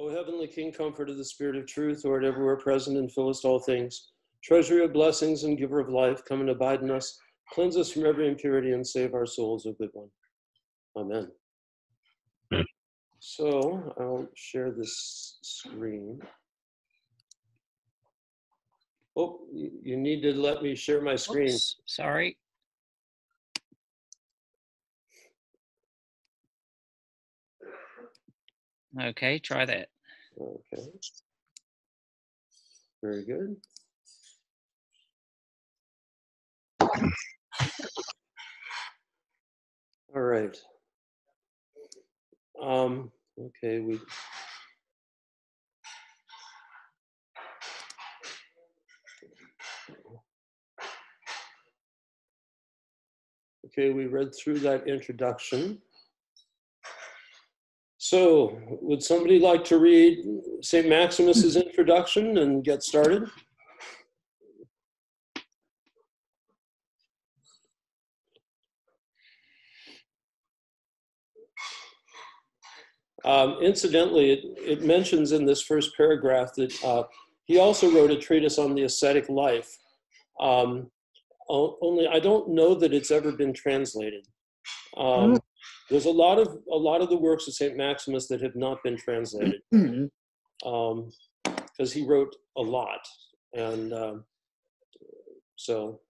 O heavenly King, comfort of the Spirit of truth, Lord, everywhere present and fillest all things, treasury of blessings and giver of life, come and abide in us, cleanse us from every impurity and save our souls, O good one. Amen. So I'll share this screen. Oh, you need to let me share my screen. Oops, sorry. Okay, try that. Okay. Very good. All right. Okay, we read through that introduction. So, would somebody like to read St. Maximus's introduction and get started? Incidentally, it mentions in this first paragraph that he also wrote a treatise on the ascetic life. Only I don't know that it's ever been translated. There's a lot of the works of St. Maximus that have not been translated, because he wrote a lot. And so,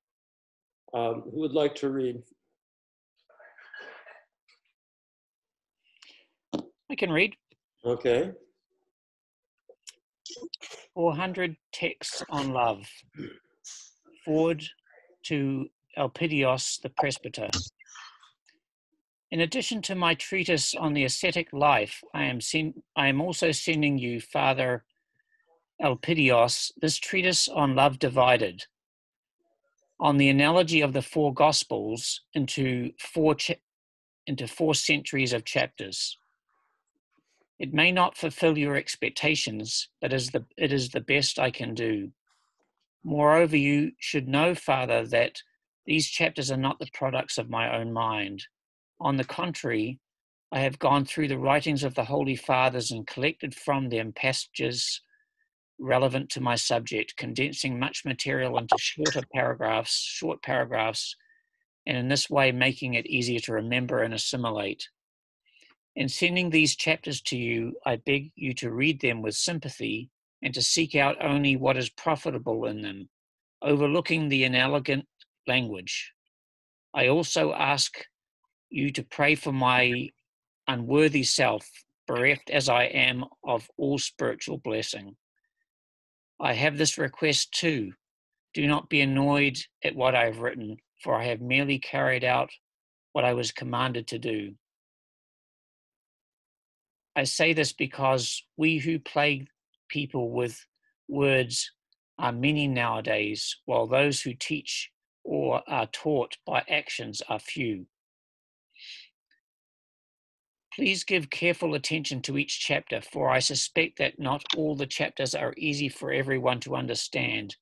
who would like to read? I can read. Okay. 400 texts on love. Forward to Elpidios the Presbyter. In addition to my treatise on the ascetic life, I am also sending you, Father Elpidios, this treatise on love divided, on the analogy of the four Gospels into four centuries of chapters. It may not fulfill your expectations, but it is the best I can do. Moreover, you should know, Father, that these chapters are not the products of my own mind. On the contrary, I have gone through the writings of the Holy Fathers and collected from them passages relevant to my subject, condensing much material into short paragraphs, and in this way making it easier to remember and assimilate. In sending these chapters to you, I beg you to read them with sympathy and to seek out only what is profitable in them, overlooking the inelegant language. I also ask you to pray for my unworthy self, bereft as I am of all spiritual blessing. I have this request too. Do not be annoyed at what I have written, for I have merely carried out what I was commanded to do. I say this because we who plague people with words are many nowadays, while those who teach or are taught by actions are few. Please give careful attention to each chapter, for I suspect that not all the chapters are easy for everyone to understand.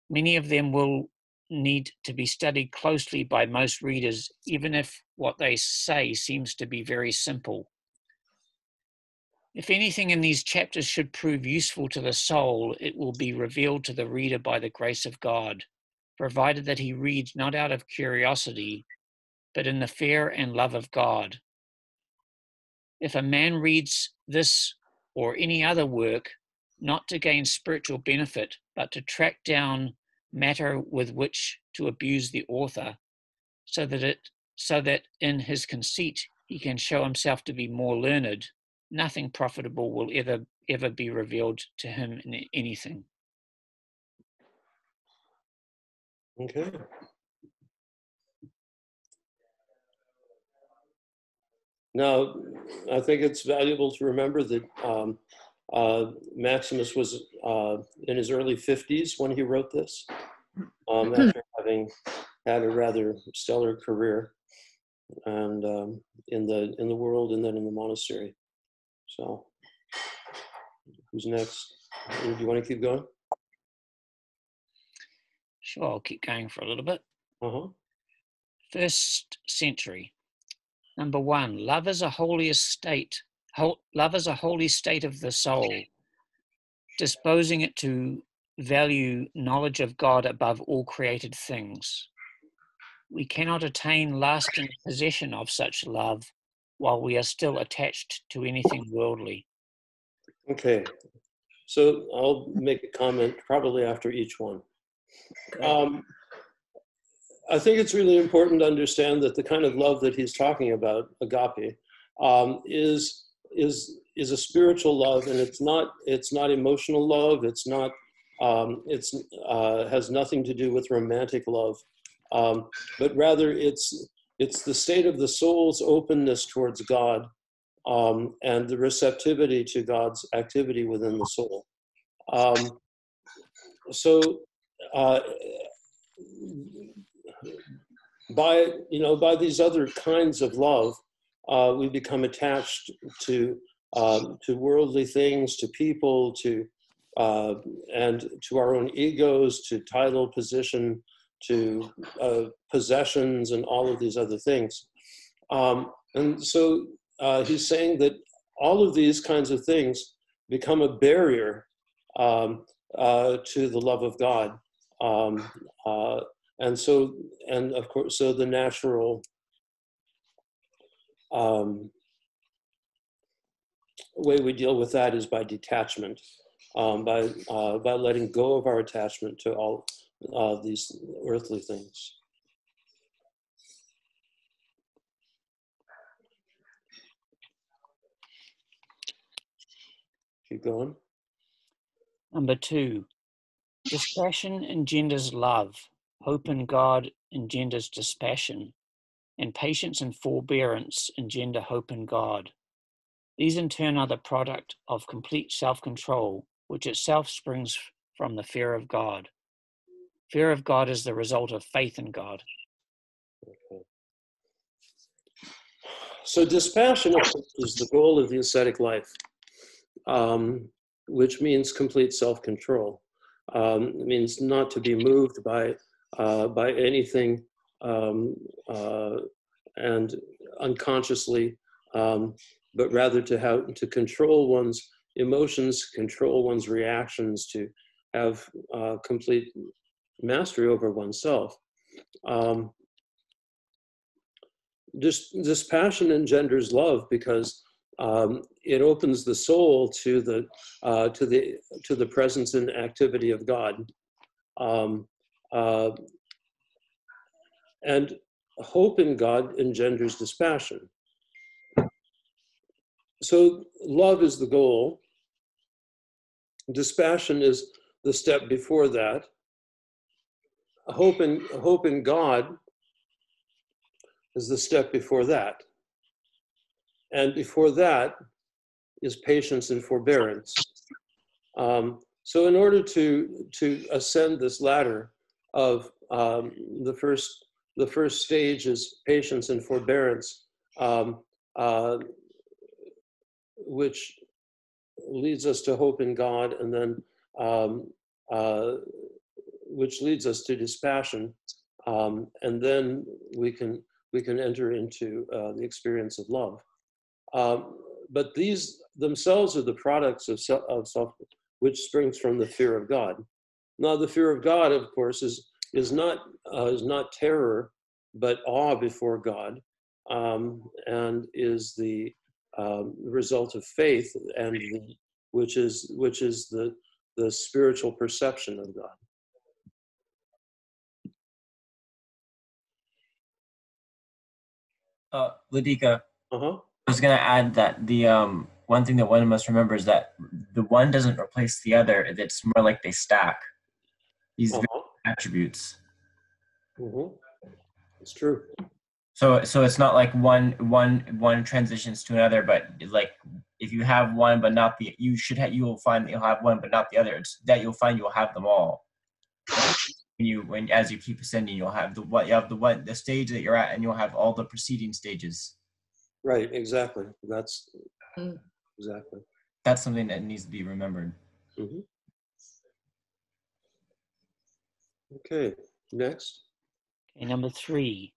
Many of them will need to be studied closely by most readers, even if what they say seems to be very simple. If anything in these chapters should prove useful to the soul, it will be revealed to the reader by the grace of God, provided that he reads not out of curiosity, but in the fear and love of God. If a man reads this or any other work, not to gain spiritual benefit, but to track down matter with which to abuse the author, so that in his conceit he can show himself to be more learned, nothing profitable will ever be revealed to him in anything. Okay. Now, I think it's valuable to remember that Maximus was in his early 50s when he wrote this, after having had a rather stellar career, and in the world and then in the monastery. So, who's next? Do you want to keep going? Sure, I'll keep going for a little bit. Uh-huh. First century. Number 1, love is a holy love is a holy state of the soul, disposing it to value knowledge of God above all created things. We cannot attain lasting possession of such love while we are still attached to anything worldly. Okay, so I'll make a comment probably after each one. I think it's really important to understand that the kind of love that he's talking about, agape, is a spiritual love, and it's not emotional love. It's not. Has nothing to do with romantic love, but rather it's the state of the soul's openness towards God, and the receptivity to God's activity within the soul. So. By these other kinds of love, we become attached to worldly things, to people, and to our own egos, to title, position, to possessions, and all of these other things. And so he's saying that all of these kinds of things become a barrier to the love of God. And of course, so the natural way we deal with that is by detachment, by letting go of our attachment to all these earthly things. Keep going. Number 2, dispassion engenders love. Hope in God engenders dispassion, and patience and forbearance engender hope in God. These in turn are the product of complete self-control, which itself springs from the fear of God. Fear of God is the result of faith in God. Okay. So dispassion, of course, is the goal of the ascetic life, which means complete self-control. It means not to be moved by anything and unconsciously, but rather to control one's emotions, control one's reactions, to have complete mastery over oneself. Dispassion engenders love because it opens the soul to the presence and activity of God, and hope in God engenders dispassion. So love is the goal. Dispassion is the step before that. Hope in God is the step before that. And before that is patience and forbearance. So in order to ascend this ladder of the first stage is patience and forbearance, which leads us to hope in God, and then which leads us to dispassion, and then we can enter into the experience of love. But these themselves are the products of self, which springs from the fear of God. Now, the fear of God, of course, is not terror, but awe before God, and is the result of faith, and which is the spiritual perception of God. Ladika, Uh-huh. I was going to add that the one thing that one must remember is that the one doesn't replace the other. It's more like they stack these attributes. Mm-hmm. It's true. So it's not like one transitions to another, but like if you have one but not the, you'll find that you'll have one but not the other. It's that you'll find you'll have them all. When as you keep ascending, you'll have the stage that you're at, and you'll have all the preceding stages. Right. Exactly. That's something that needs to be remembered. Mm-hmm. Okay. Next. Okay, number 3.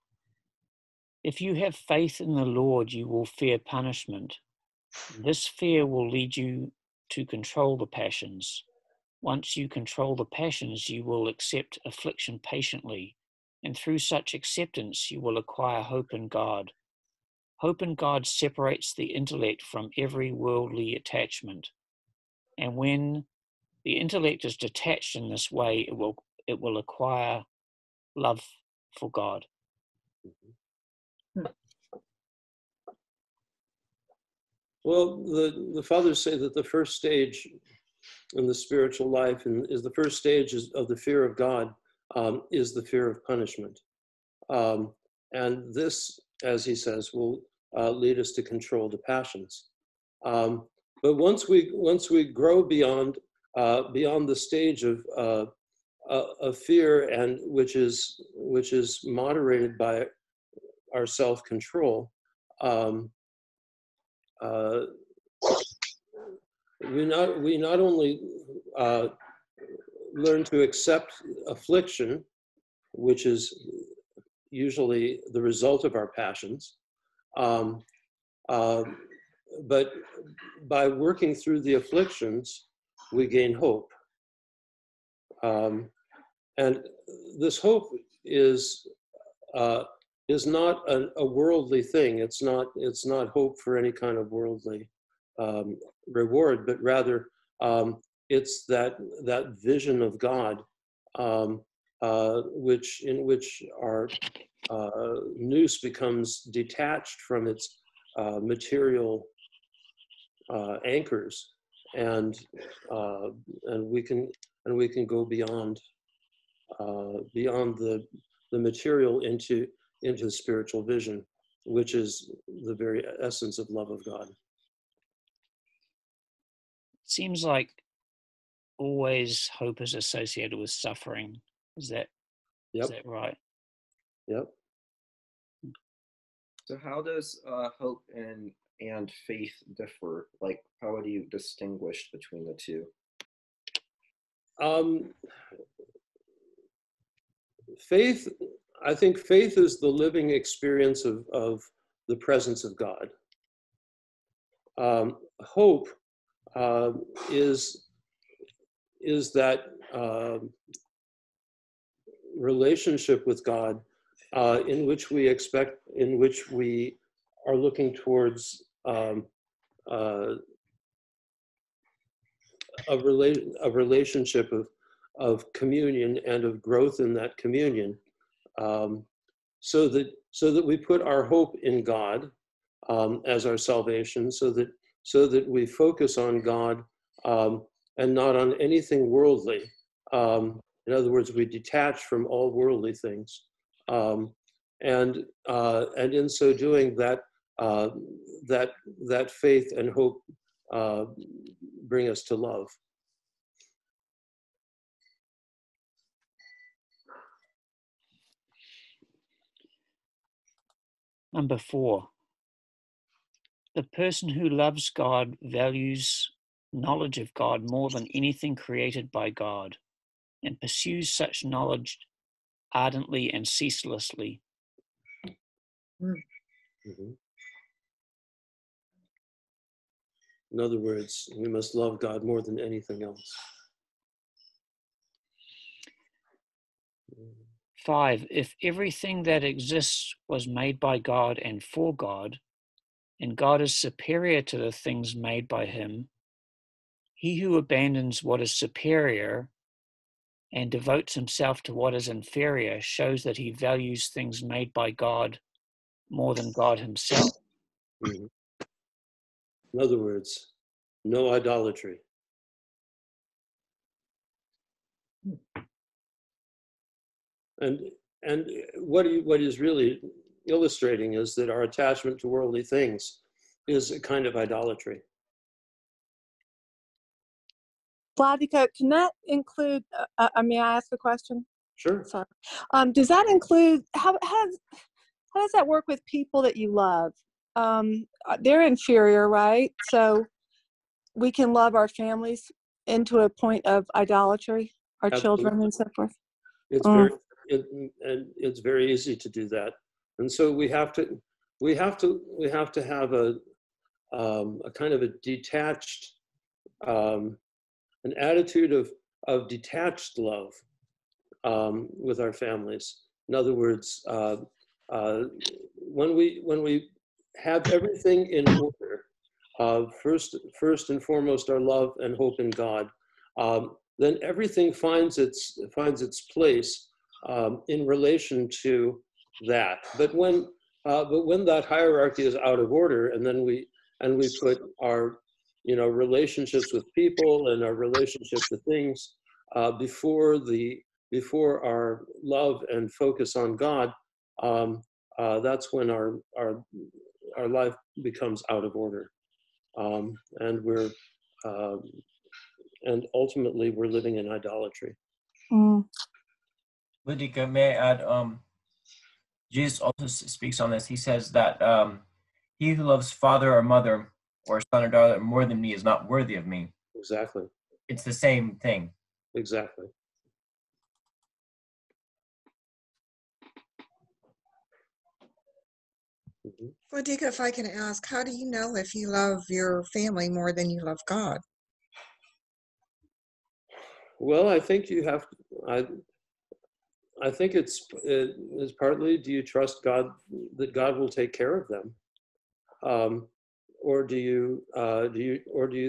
If you have faith in the Lord, you will fear punishment. This fear will lead you to control the passions. Once you control the passions, you will accept affliction patiently, and through such acceptance, you will acquire hope in God. Hope in God separates the intellect from every worldly attachment. And when the intellect is detached in this way, it will acquire love for God. Well, the fathers say that the first stage in the spiritual life is the first stage of the fear of God, is the fear of punishment. And this, as he says, will lead us to control the passions. But once we grow beyond the stage of fear, and which is moderated by our self-control, we not only learn to accept affliction, which is usually the result of our passions, but by working through the afflictions, we gain hope. And this hope is not a worldly thing. It's not hope for any kind of worldly reward, but rather it's that vision of God, in which our nous becomes detached from its material anchors, and we can go beyond the material into spiritual vision, which is the very essence of love of God. It seems like always hope is associated with suffering. Is that right? Yep. So how does hope and faith differ? Like, how would you distinguish between the two? Faith, I think faith is the living experience of the presence of God. Hope is that relationship with God in which we are looking towards a relationship of communion and of growth in that communion, so that we put our hope in God as our salvation, so that we focus on God and not on anything worldly. In other words, we detach from all worldly things, and in so doing, that faith and hope bring us to love. Number 4. The person who loves God values knowledge of God more than anything created by God, and pursues such knowledge ardently and ceaselessly. Mm-hmm. In other words, we must love God more than anything else. 5. If everything that exists was made by God and for God, and God is superior to the things made by him, he who abandons what is superior and devotes himself to what is inferior shows that he values things made by God more than God himself. Mm-hmm. In other words, no idolatry. And what is really illustrating is that our attachment to worldly things is a kind of idolatry. Vladika, can that include, may I ask a question? Sure. Sorry. Does that include, how does that work with people that you love? They're inferior, right? So we can love our families into a point of idolatry, our Absolutely. children and so forth. It's very easy to do that. And so we have to have a kind of a detached, an attitude of detached love with our families. In other words, when we have everything in order, first and foremost our love and hope in God, then everything finds its place in relation to that. But when that hierarchy is out of order, and then we put our relationships with people and our relationship to things before our love and focus on God, that's when our life becomes out of order, and ultimately we're living in idolatry. Ludika, may I add? Jesus also speaks on this. He says that he who loves father or mother or son or daughter more than me is not worthy of me. Exactly. It's the same thing. Exactly. Dika, if I can ask, how do you know if you love your family more than you love God? Well, I think you have to, I think it's partly, do you trust God that God will take care of them, or do you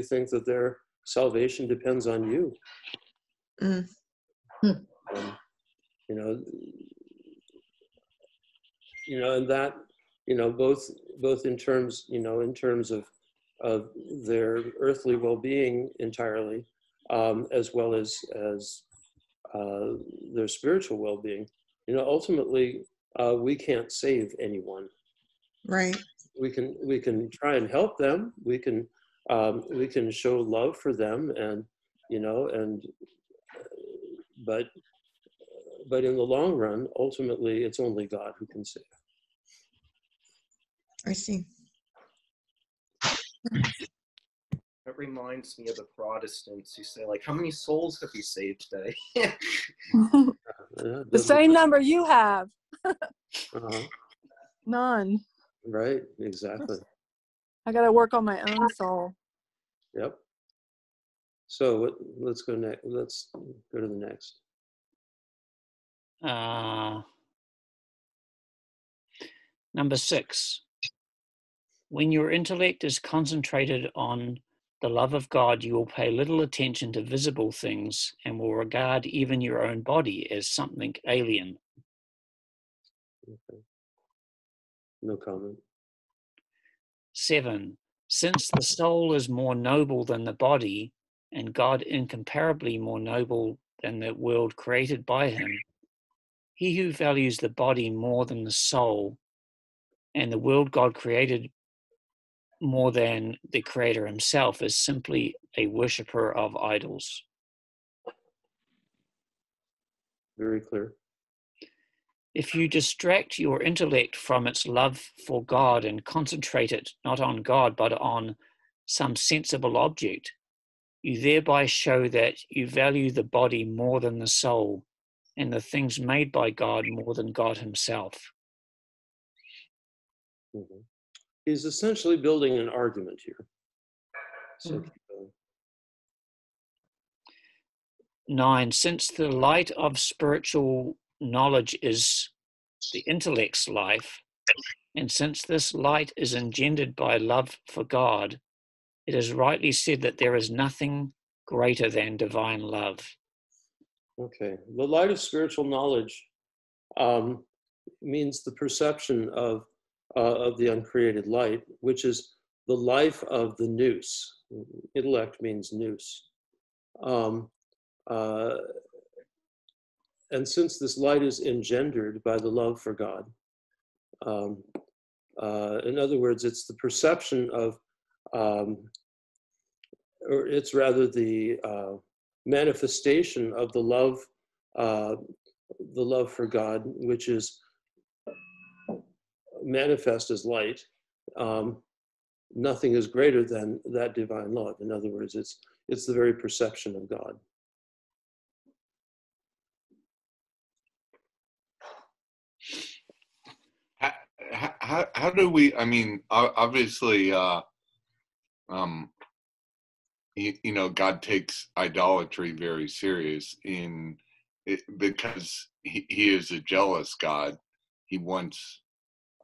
think that their salvation depends on you? And that both in terms of their earthly well-being entirely, as well as their spiritual well-being. Ultimately, we can't save anyone. Right. We can try and help them. We can show love for them, but in the long run, ultimately, it's only God who can save. I see. That reminds me of the Protestants who say, like, how many souls have you saved today? The same number you have. None. Right, exactly. I got to work on my own soul. Yep. So let's go next. Let's go to the next. Number 6. When your intellect is concentrated on the love of God, you will pay little attention to visible things and will regard even your own body as something alien. Okay. No comment. 7. Since the soul is more noble than the body, and God incomparably more noble than the world created by him, he who values the body more than the soul, and the world God created more than the Creator himself, is simply a worshipper of idols. Very clear. If you distract your intellect from its love for God and concentrate it not on God but on some sensible object, you thereby show that you value the body more than the soul and the things made by God more than God himself. Mm-hmm. He's essentially building an argument here. So keep going. 9. Since the light of spiritual knowledge is the intellect's life, and since this light is engendered by love for God, it is rightly said that there is nothing greater than divine love. Okay. The light of spiritual knowledge means the perception of the uncreated light, which is the life of the nous. Intellect means nous. And since this light is engendered by the love for God, in other words, it's the perception of, or it's rather the manifestation of the love for God, which is manifest as light. Nothing is greater than that divine love. In other words, it's the very perception of God. How do we, I mean, obviously God takes idolatry very serious because he is a jealous God. He wants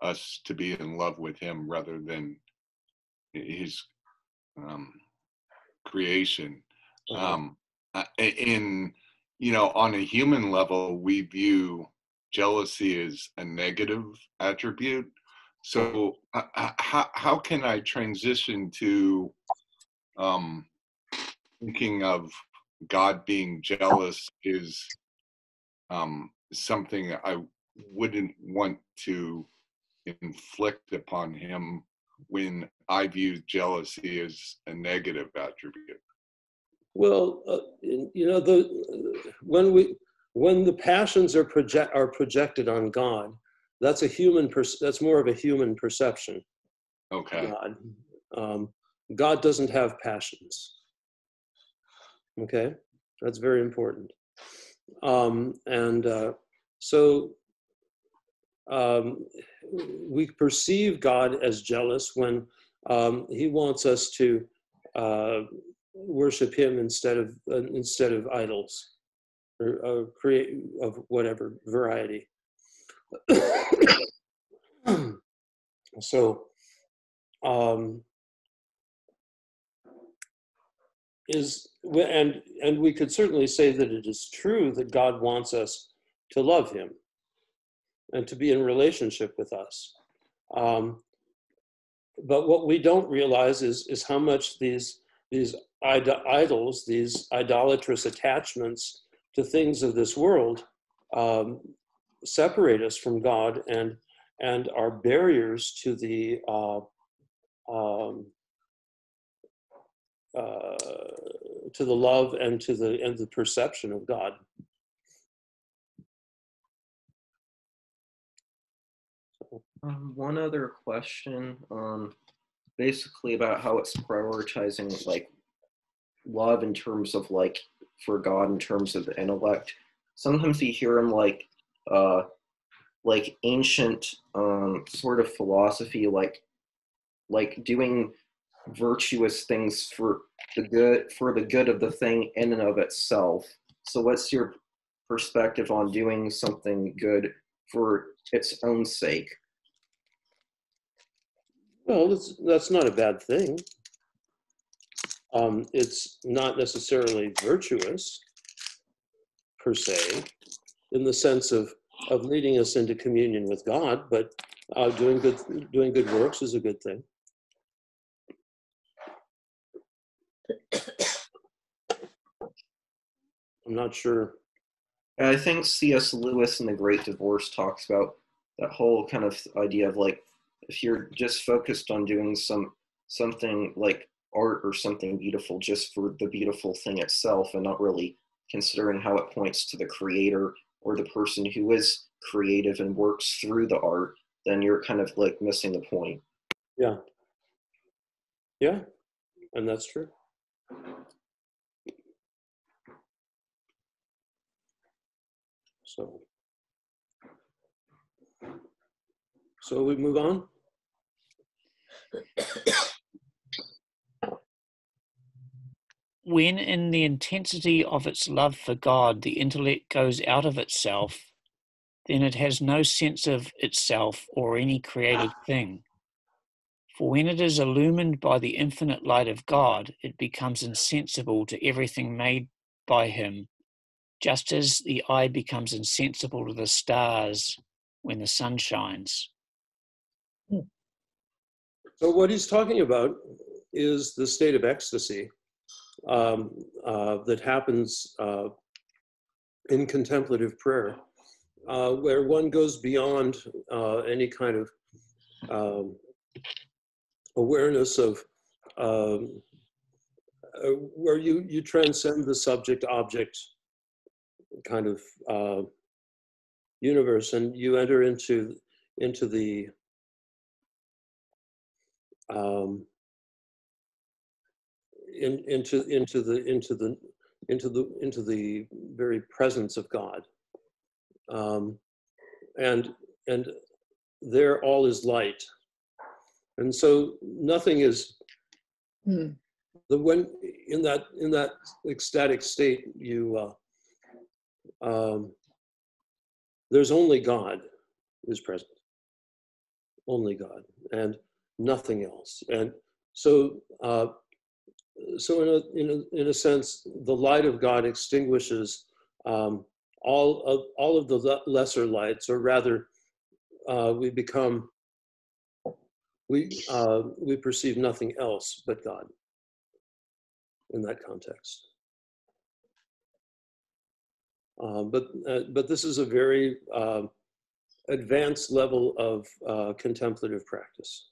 us to be in love with him rather than his creation. On a human level, we view jealousy as a negative attribute. So how can I transition to thinking of God being jealous is something I wouldn't want to inflict upon him when I view jealousy as a negative attribute? Well, when the passions are projected on God, that's that's more of a human perception. Okay. God doesn't have passions. Okay, that's very important. So we perceive God as jealous when he wants us to worship him instead of idols or create of whatever variety. So and we could certainly say that it is true that God wants us to love him and to be in relationship with us. But what we don't realize is how much these idols, these idolatrous attachments to things of this world separate us from God and are barriers to the love and to the perception of God. One other question, basically about how it's prioritizing like love in terms of like for God in terms of the intellect. Sometimes you hear him like ancient sort of philosophy, like doing virtuous things for the good of the thing in and of itself. So what's your perspective on doing something good for its own sake? Well, that's not a bad thing. It's not necessarily virtuous per se, in the sense of leading us into communion with God, but doing good works is a good thing. I'm not sure. I think C.S. Lewis in The Great Divorce talks about that whole kind of idea of like, if you're just focused on doing something like art or something beautiful just for the beautiful thing itself and not really considering how it points to the creator or the person who is creative and works through the art, then you're kind of like missing the point. Yeah, and that's true. So we move on. When in the intensity of its love for God, the intellect goes out of itself, then it has no sense of itself or any created thing. For when it is illumined by the infinite light of God, it becomes insensible to everything made by him, just as the eye becomes insensible to the stars when the sun shines. So what he's talking about is the state of ecstasy that happens in contemplative prayer, where one goes beyond any kind of awareness of where you transcend the subject-object kind of universe, and you enter into the into the very presence of God, and there all is light, and so nothing is When in that ecstatic state, there's only God is present, only God, and nothing else. And so, in a sense, the light of God extinguishes all of the lesser lights, or rather, we perceive nothing else but God in that context. But this is a very advanced level of contemplative practice.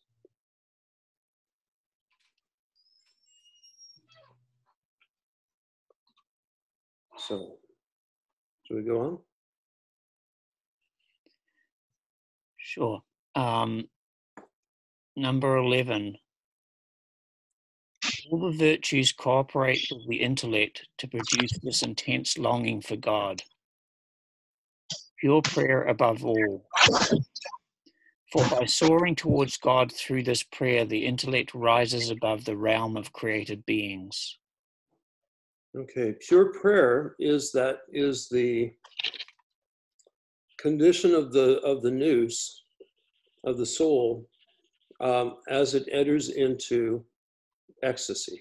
So, should we go on? Sure. Number 11. All the virtues cooperate with the intellect to produce this intense longing for God. Pure prayer above all. For by soaring towards God through this prayer, the intellect rises above the realm of created beings. Okay, pure prayer is the condition of the nous, of the soul, as it enters into ecstasy,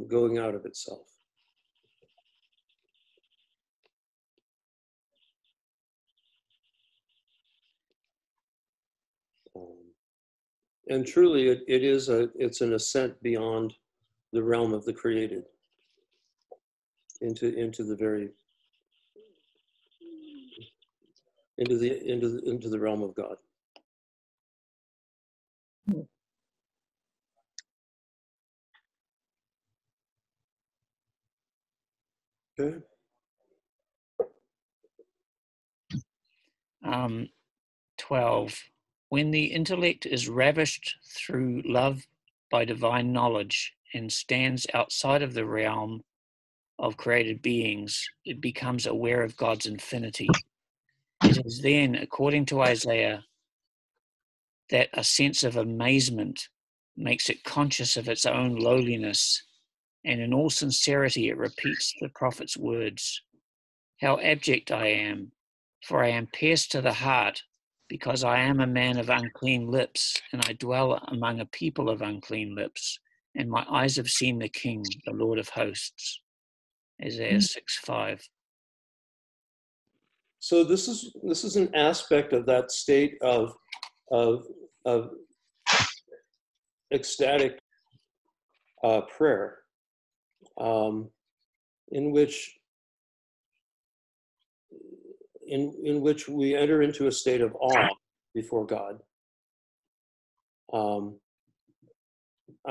going out of itself. And truly, it's an ascent beyond the realm of the created into the realm of God. Okay. 12. When the intellect is ravished through love by divine knowledge and stands outside of the realm of created beings, it becomes aware of God's infinity. It is then, according to Isaiah, that a sense of amazement makes it conscious of its own lowliness, and in all sincerity it repeats the prophet's words, "How abject I am, for I am pierced to the heart, because I am a man of unclean lips, and I dwell among a people of unclean lips, and my eyes have seen the King, the Lord of hosts." Isaiah 6:5. So this is an aspect of that state of ecstatic prayer, in which we enter into a state of awe before God. I'm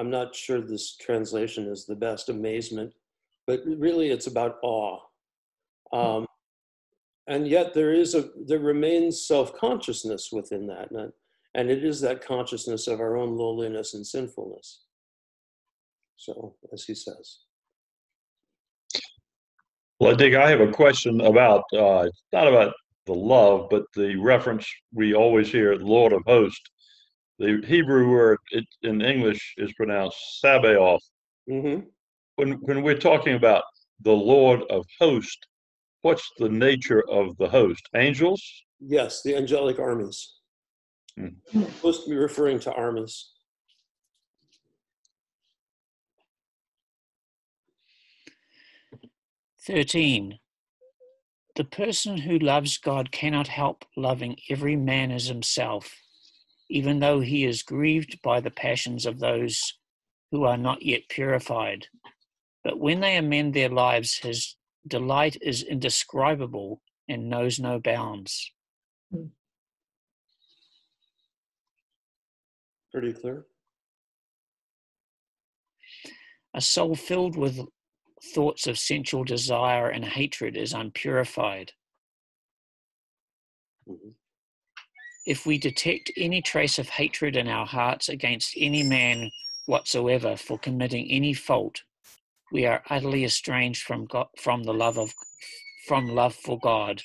not sure this translation is the best, amazement, but really it's about awe. And yet there remains self-consciousness within that, and it is that consciousness of our own lowliness and sinfulness. So, as he says. Well, Dick, I have a question about, not about the love, but the reference we always hear, Lord of Hosts. The Hebrew word in English is pronounced Sabaoth. Mm-hmm. When we're talking about the Lord of Hosts, what's the nature of the host? Angels? Yes, the angelic armies. Supposed to be referring to armies. "13. The person who loves God cannot help loving every man as himself, even though he is grieved by the passions of those who are not yet purified. But when they amend their lives, his delight is indescribable and knows no bounds." Pretty clear. A soul filled with thoughts of sensual desire and hatred is unpurified. If we detect any trace of hatred in our hearts against any man whatsoever for committing any fault, we are utterly estranged from God, from love for God,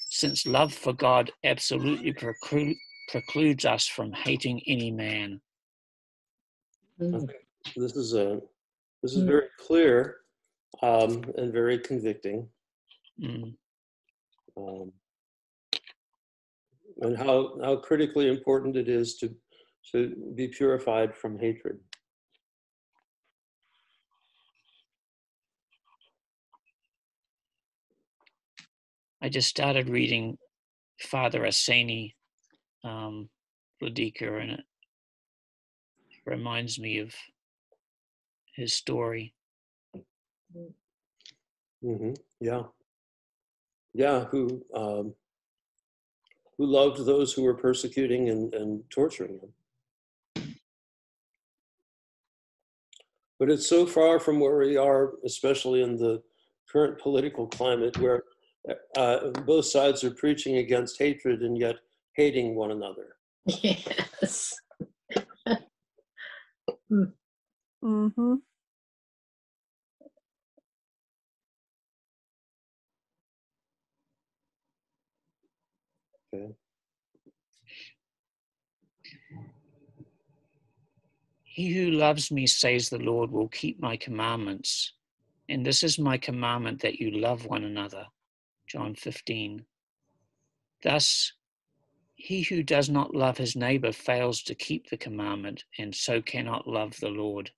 since love for God absolutely precludes us from hating any man. I think this is very clear and very convicting. And how critically important it is to be purified from hatred. I just started reading Father Asani, Vladika, and it reminds me of his story. Yeah. Yeah, who loved those who were persecuting and torturing him. But it's so far from where we are, especially in the current political climate, where both sides are preaching against hatred and yet hating one another. Yes. Mm-hmm. Okay. He who loves me, says the Lord, will keep my commandments. And this is my commandment, that you love one another. John 15. Thus, he who does not love his neighbor fails to keep the commandment, and so cannot love the Lord.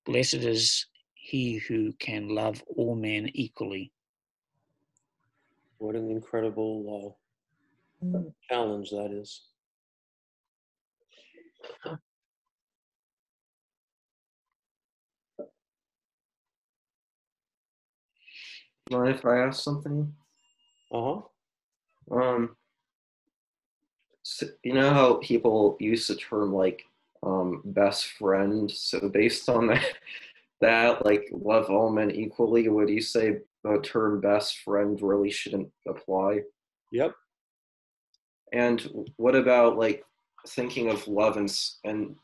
Blessed is he who can love all men equally. What an incredible challenge that is. Mind if I ask something? So, you know how people use the term like best friend? So based on that like love all men equally, would you say the term best friend really shouldn't apply? Yep. And what about like thinking of love in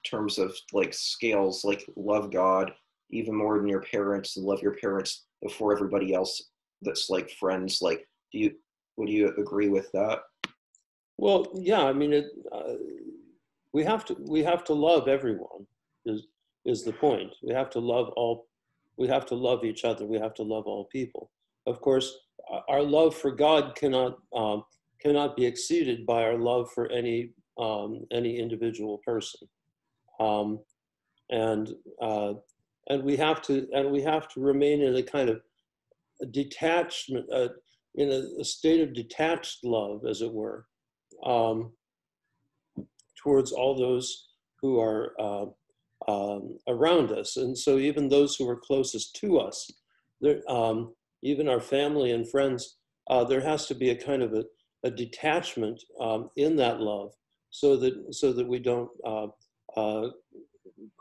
terms of like scales, like love God even more than your parents and love your parents before everybody else that's like friends? Like, would you agree with that? Well, yeah. I mean, we have to love everyone. Is the point? We have to love all. We have to love each other. We have to love all people. Of course, our love for God cannot be exceeded by our love for any individual person, and we have to remain in a kind of detachment, in a state of detached love, as it were, towards all those who are around us. And so even those who are closest to us, even our family and friends, there has to be a kind of a detachment in that love, so that we don't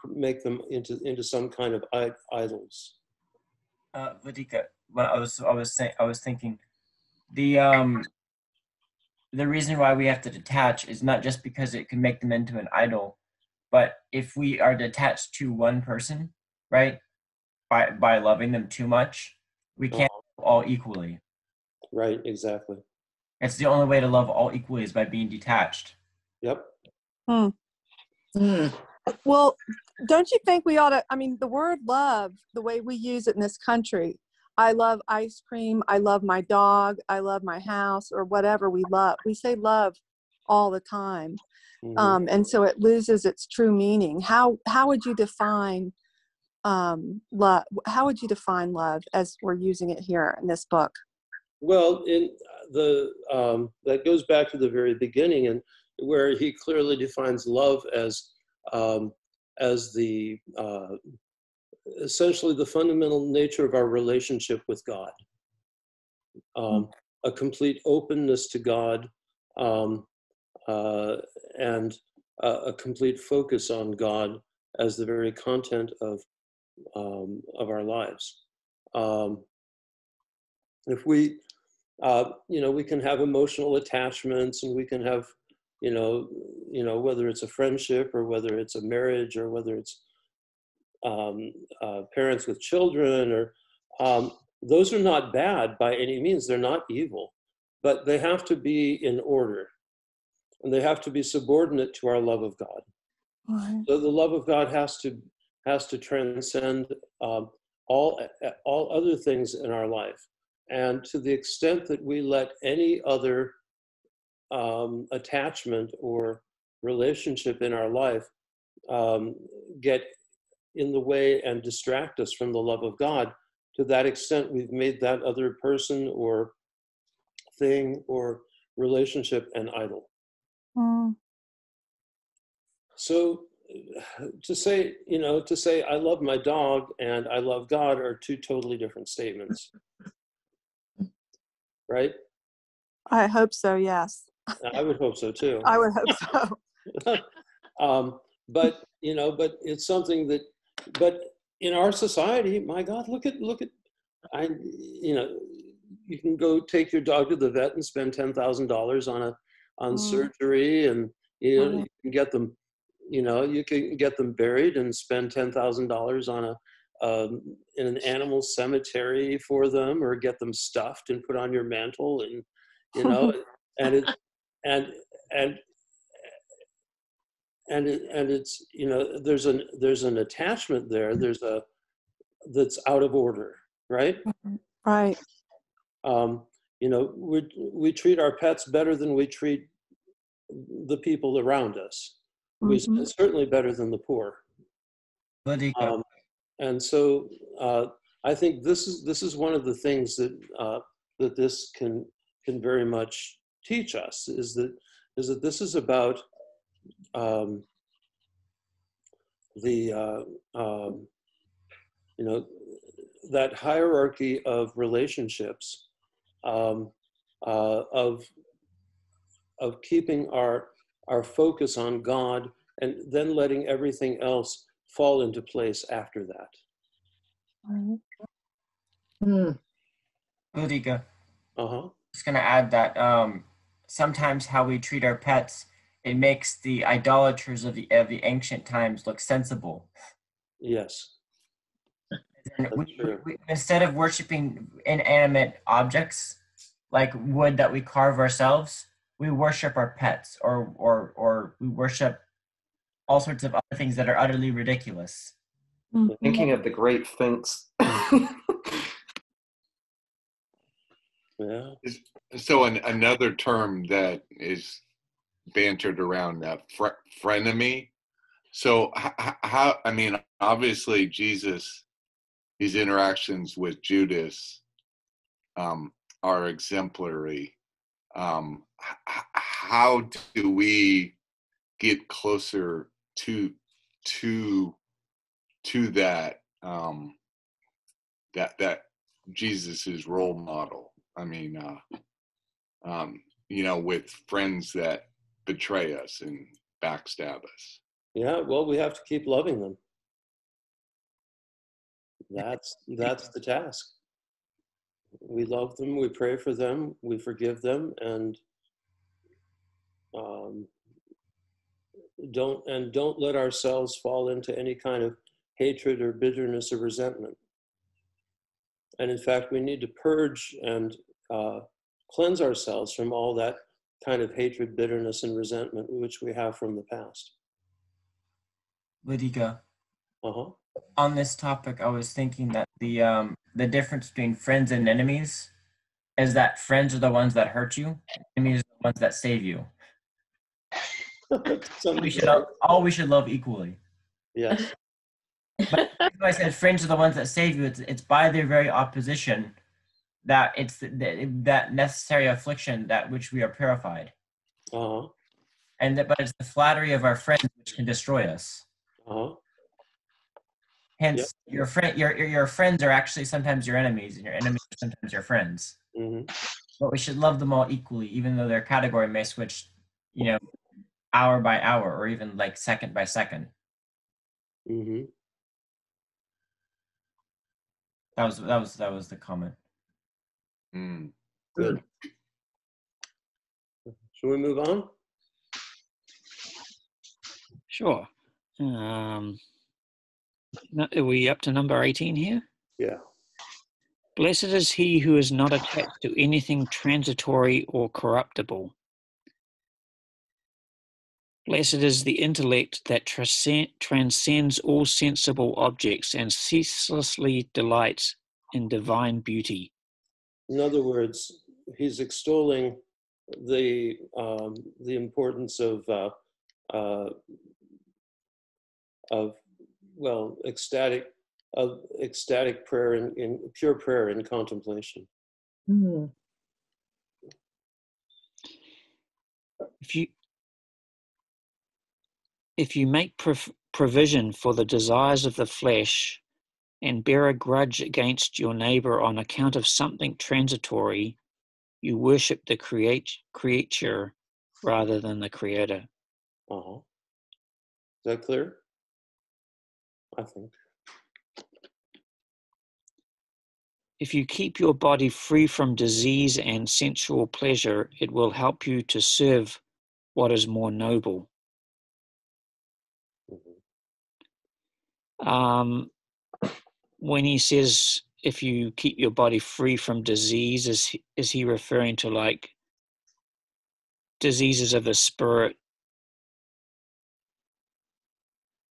make them into some kind of idols. Vadika, when I was thinking, the reason why we have to detach is not just because it can make them into an idol, but if we are detached to one person, right, by loving them too much, we can't love all equally. Right, exactly. It's the only way to love all equally is by being detached. Yep. Well, don't you think we ought to, I mean, the word love, the way we use it in this country, I love ice cream, I love my dog, I love my house, or whatever we love. We say love all the time. And so it loses its true meaning. How would you define love? How would you define love as we're using it here in this book? Well, in that goes back to the very beginning, and where he clearly defines love as the essentially the fundamental nature of our relationship with God, a complete openness to God, and a complete focus on God as the very content of our lives. If we, we can have emotional attachments, and we can have, whether it's a friendship or whether it's a marriage or whether it's parents with children, or those are not bad by any means. They're not evil, but they have to be in order, and they have to be subordinate to our love of God. Right. So the love of God has to transcend all other things in our life. And to the extent that we let any other attachment or relationship in our life get in the way and distract us from the love of God, to that extent we've made that other person or thing or relationship an idol. Mm. So to say I love my dog and I love God are two totally different statements, right? I hope so, yes. I would hope so too. I would hope so. But it's something that, but in our society, my God, look at, you can go take your dog to the vet and spend $10,000 on surgery, and you can get them, you can get them buried and spend $10,000 on in an animal cemetery for them, or get them stuffed and put on your mantle, and and it and it's there's an attachment there. That's out of order, right? Right. We treat our pets better than we treat the people around us. We certainly better than the poor. And so I think this is one of the things that that this can very much teach us, is that this is about that hierarchy of relationships, of keeping our focus on God, and then letting everything else fall into place after that. Ulrike, Uh-huh. just going to add that sometimes how we treat our pets, it makes the idolaters of the ancient times look sensible. Yes. And we, instead of worshiping inanimate objects like wood that we carve ourselves, we worship our pets, or we worship all sorts of other things that are utterly ridiculous. Thinking of the great Finks. Yeah. So another term that is bantered around, frenemy. So how, I mean, obviously Jesus, these interactions with Judas are exemplary. How do we get closer to that that Jesus's role model? I mean, with friends that betray us and backstab us. Yeah, well, we have to keep loving them. That's the task. We love them, we pray for them, we forgive them, and don't let ourselves fall into any kind of hatred or bitterness or resentment. And in fact, we need to purge and cleanse ourselves from all that kind of hatred, bitterness, and resentment which we have from the past. Ulrike, Uh-huh. on this topic, I was thinking that the difference between friends and enemies is that friends are the ones that hurt you, enemies are the ones that save you. We should love equally. Yes. But if I said friends are the ones that save you, it's by their very opposition that it's that necessary affliction that which we are purified. Uh-huh. But it's the flattery of our friends which can destroy us. Uh-huh. Hence, your friends are actually sometimes your enemies, and your enemies are sometimes your friends. Mm-hmm. But we should love them all equally, even though their category may switch, hour by hour, or even like second by second. Mm-hmm. That was the comment. Good. Shall we move on? Sure. Are we up to number 18 here? Yeah. Blessed is he who is not attached to anything transitory or corruptible. Blessed is the intellect that transcends all sensible objects and ceaselessly delights in divine beauty. In other words, he's extolling the importance of ecstatic prayer in pure prayer and contemplation. Mm. If you make provision for the desires of the flesh and bear a grudge against your neighbor on account of something transitory, you worship the creature rather than the creator. Uh-huh. Is that clear? I think. If you keep your body free from disease and sensual pleasure, it will help you to serve what is more noble. When he says, if you keep your body free from disease, is he referring to like diseases of the spirit?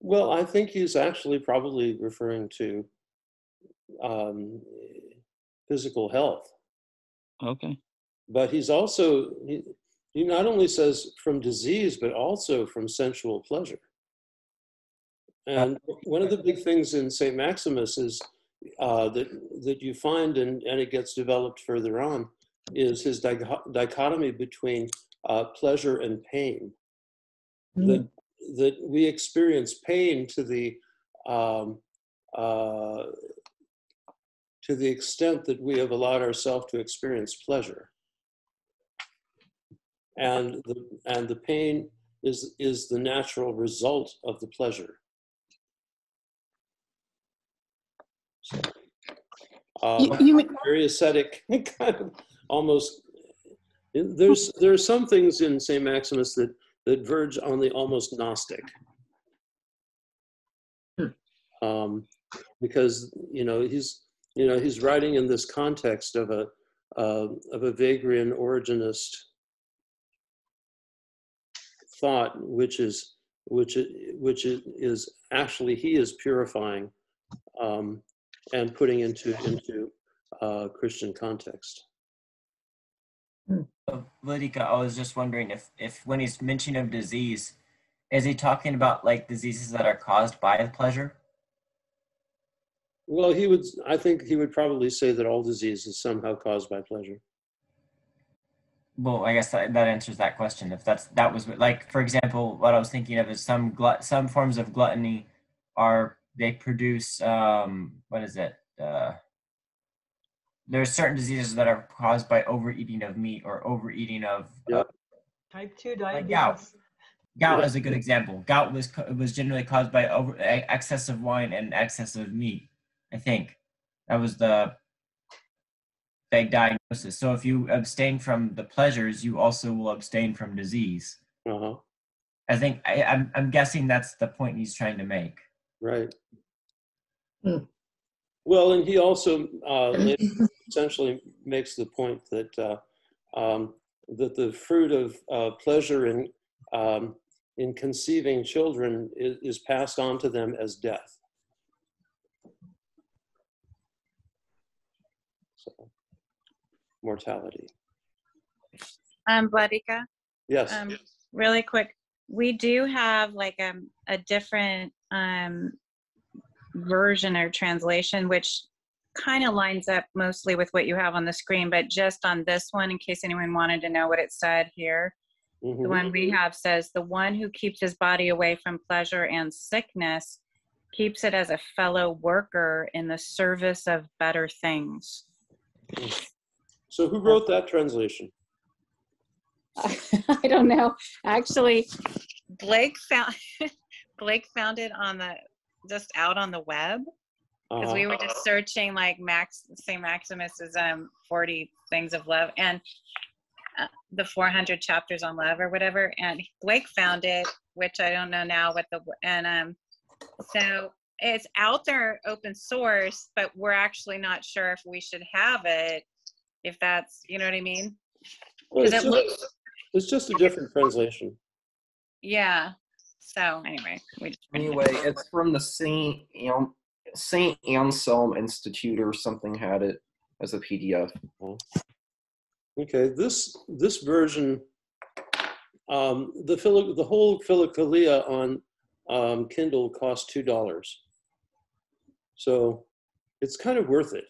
Well, I think he's actually probably referring to physical health. Okay. But he's also, he not only says from disease, but also from sensual pleasure. And one of the big things in St. Maximus is that you find, and it gets developed further on, is his dichotomy between pleasure and pain. Mm. That we experience pain to the extent that we have allowed ourselves to experience pleasure, and the pain is the natural result of the pleasure. So, very ascetic, kind of almost. There's some things in St. Maximus that verge on the almost Gnostic, because he's writing in this context of a Vagrian Origenist thought, which is actually he is purifying and putting into Christian context. Lydica, I was just wondering if when he's mentioning of disease, is he talking about like diseases that are caused by pleasure? Well, I think he would probably say that all disease is somehow caused by pleasure. Well, I guess that answers that question. If that was like, for example, what I was thinking of is some forms of gluttony they produce what is it? There's certain diseases that are caused by overeating of meat or overeating of type 2 diabetes. Like gout. Gout is a good example. Gout was generally caused by excess of wine and excess of meat. I think that was the big diagnosis. So if you abstain from the pleasures, you also will abstain from disease. Uh-huh. I think I'm guessing that's the point he's trying to make. Right. Well, and he also essentially makes the point that that the fruit of pleasure in conceiving children is passed on to them as death. So, mortality. Vladika? Yes. Really quick, we do have like a different version or translation, which kind of lines up mostly with what you have on the screen, but just on this one, in case anyone wanted to know what it said here. Mm-hmm. The one we have says, the one who keeps his body away from pleasure and sickness keeps it as a fellow worker in the service of better things. So who wrote that translation? I don't know. Actually, Blake found it on just out on the web, because we were just searching like St. Maximus's 40 things of love and the 400 chapters on love or whatever, and Blake found it, which I don't know now what so it's out there, open source, but we're actually not sure if we should have it, if that's, you know what I mean? Well, it's just a different translation. Yeah. So anyway, we just Anyway, it's from the Saint Anselm Institute or something had it as a PDF. Okay, this version, the whole Philokalia on Kindle costs $2, so it's kind of worth it.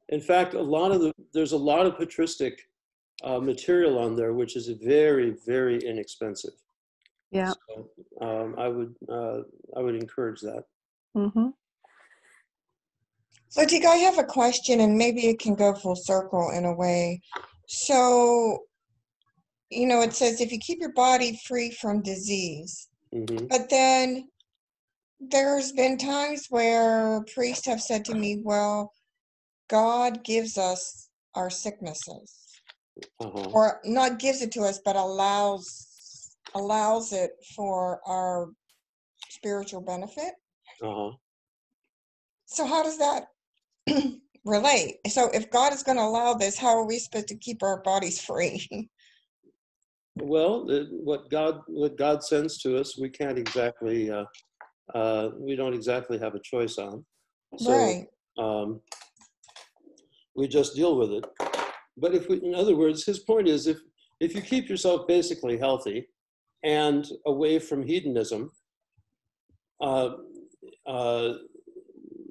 In fact, there's a lot of patristic material on there, which is very, very inexpensive. Yeah. So, I would encourage that. Mm-hmm. So, Dick, I have a question, and maybe it can go full circle in a way. So, it says if you keep your body free from disease, but then there's been times where priests have said to me, well, God gives us our sicknesses, or not gives it to us, but allows it for our spiritual benefit. So how does that relate? So if God is going to allow this, how are we supposed to keep our bodies free? Well, what God sends to us, we can't exactly, we don't exactly have a choice on. So, right. We just deal with it. But in other words, his point is, if you keep yourself basically healthy and away from hedonism,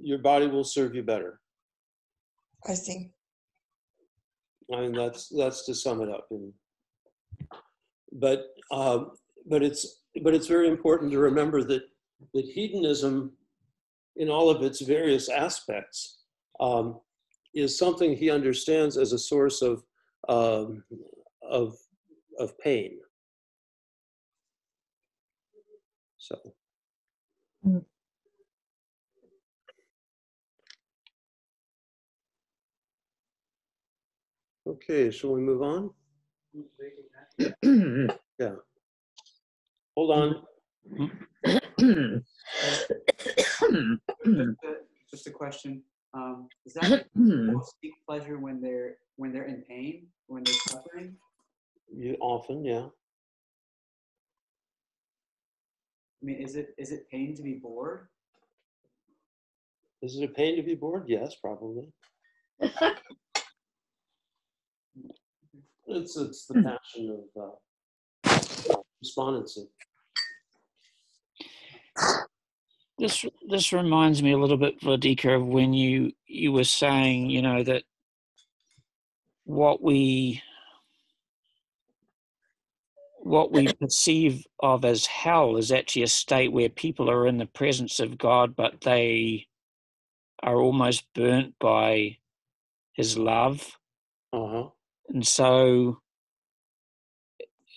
your body will serve you better. I see. I mean, that's to sum it up. But it's very important to remember that hedonism, in all of its various aspects, is something he understands as a source of pain. So. Okay, shall we move on? Yeah. Hold on. Just a question. Is that people seek pleasure when they're in pain, when they're suffering? Often, yeah. I mean, is it pain to be bored? Is it a pain to be bored? Yes, probably. It's the passion of despondency. This reminds me a little bit, Vladika, of when you were saying, that what we perceive of as hell is actually a state where people are in the presence of God, but they are almost burnt by his love. And so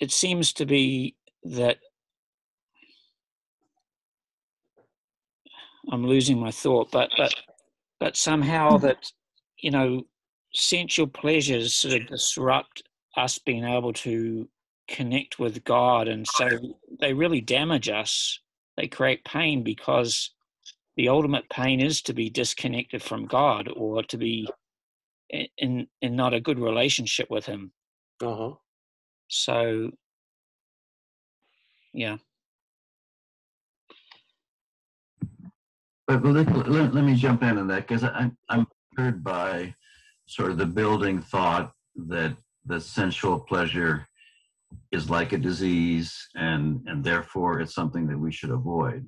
it seems to be that I'm losing my thought, but somehow that, sensual pleasures sort of disrupt us being able to connect with God, and so they really damage us. They create pain because the ultimate pain is to be disconnected from God, or to be in not a good relationship with him. So yeah. But let me jump in on that, because I'm stirred by sort of the building thought that the sensual pleasure is like a disease, and therefore it's something that we should avoid.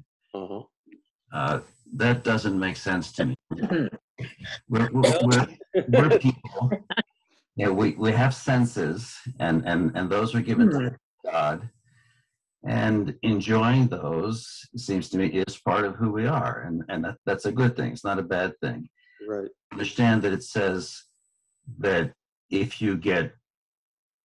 That doesn't make sense to me. We're people. Yeah, we have senses, and those are given to God. And enjoying those, seems to me, is part of who we are, and that's a good thing. It's not a bad thing. Right. Understand that it says that if you get,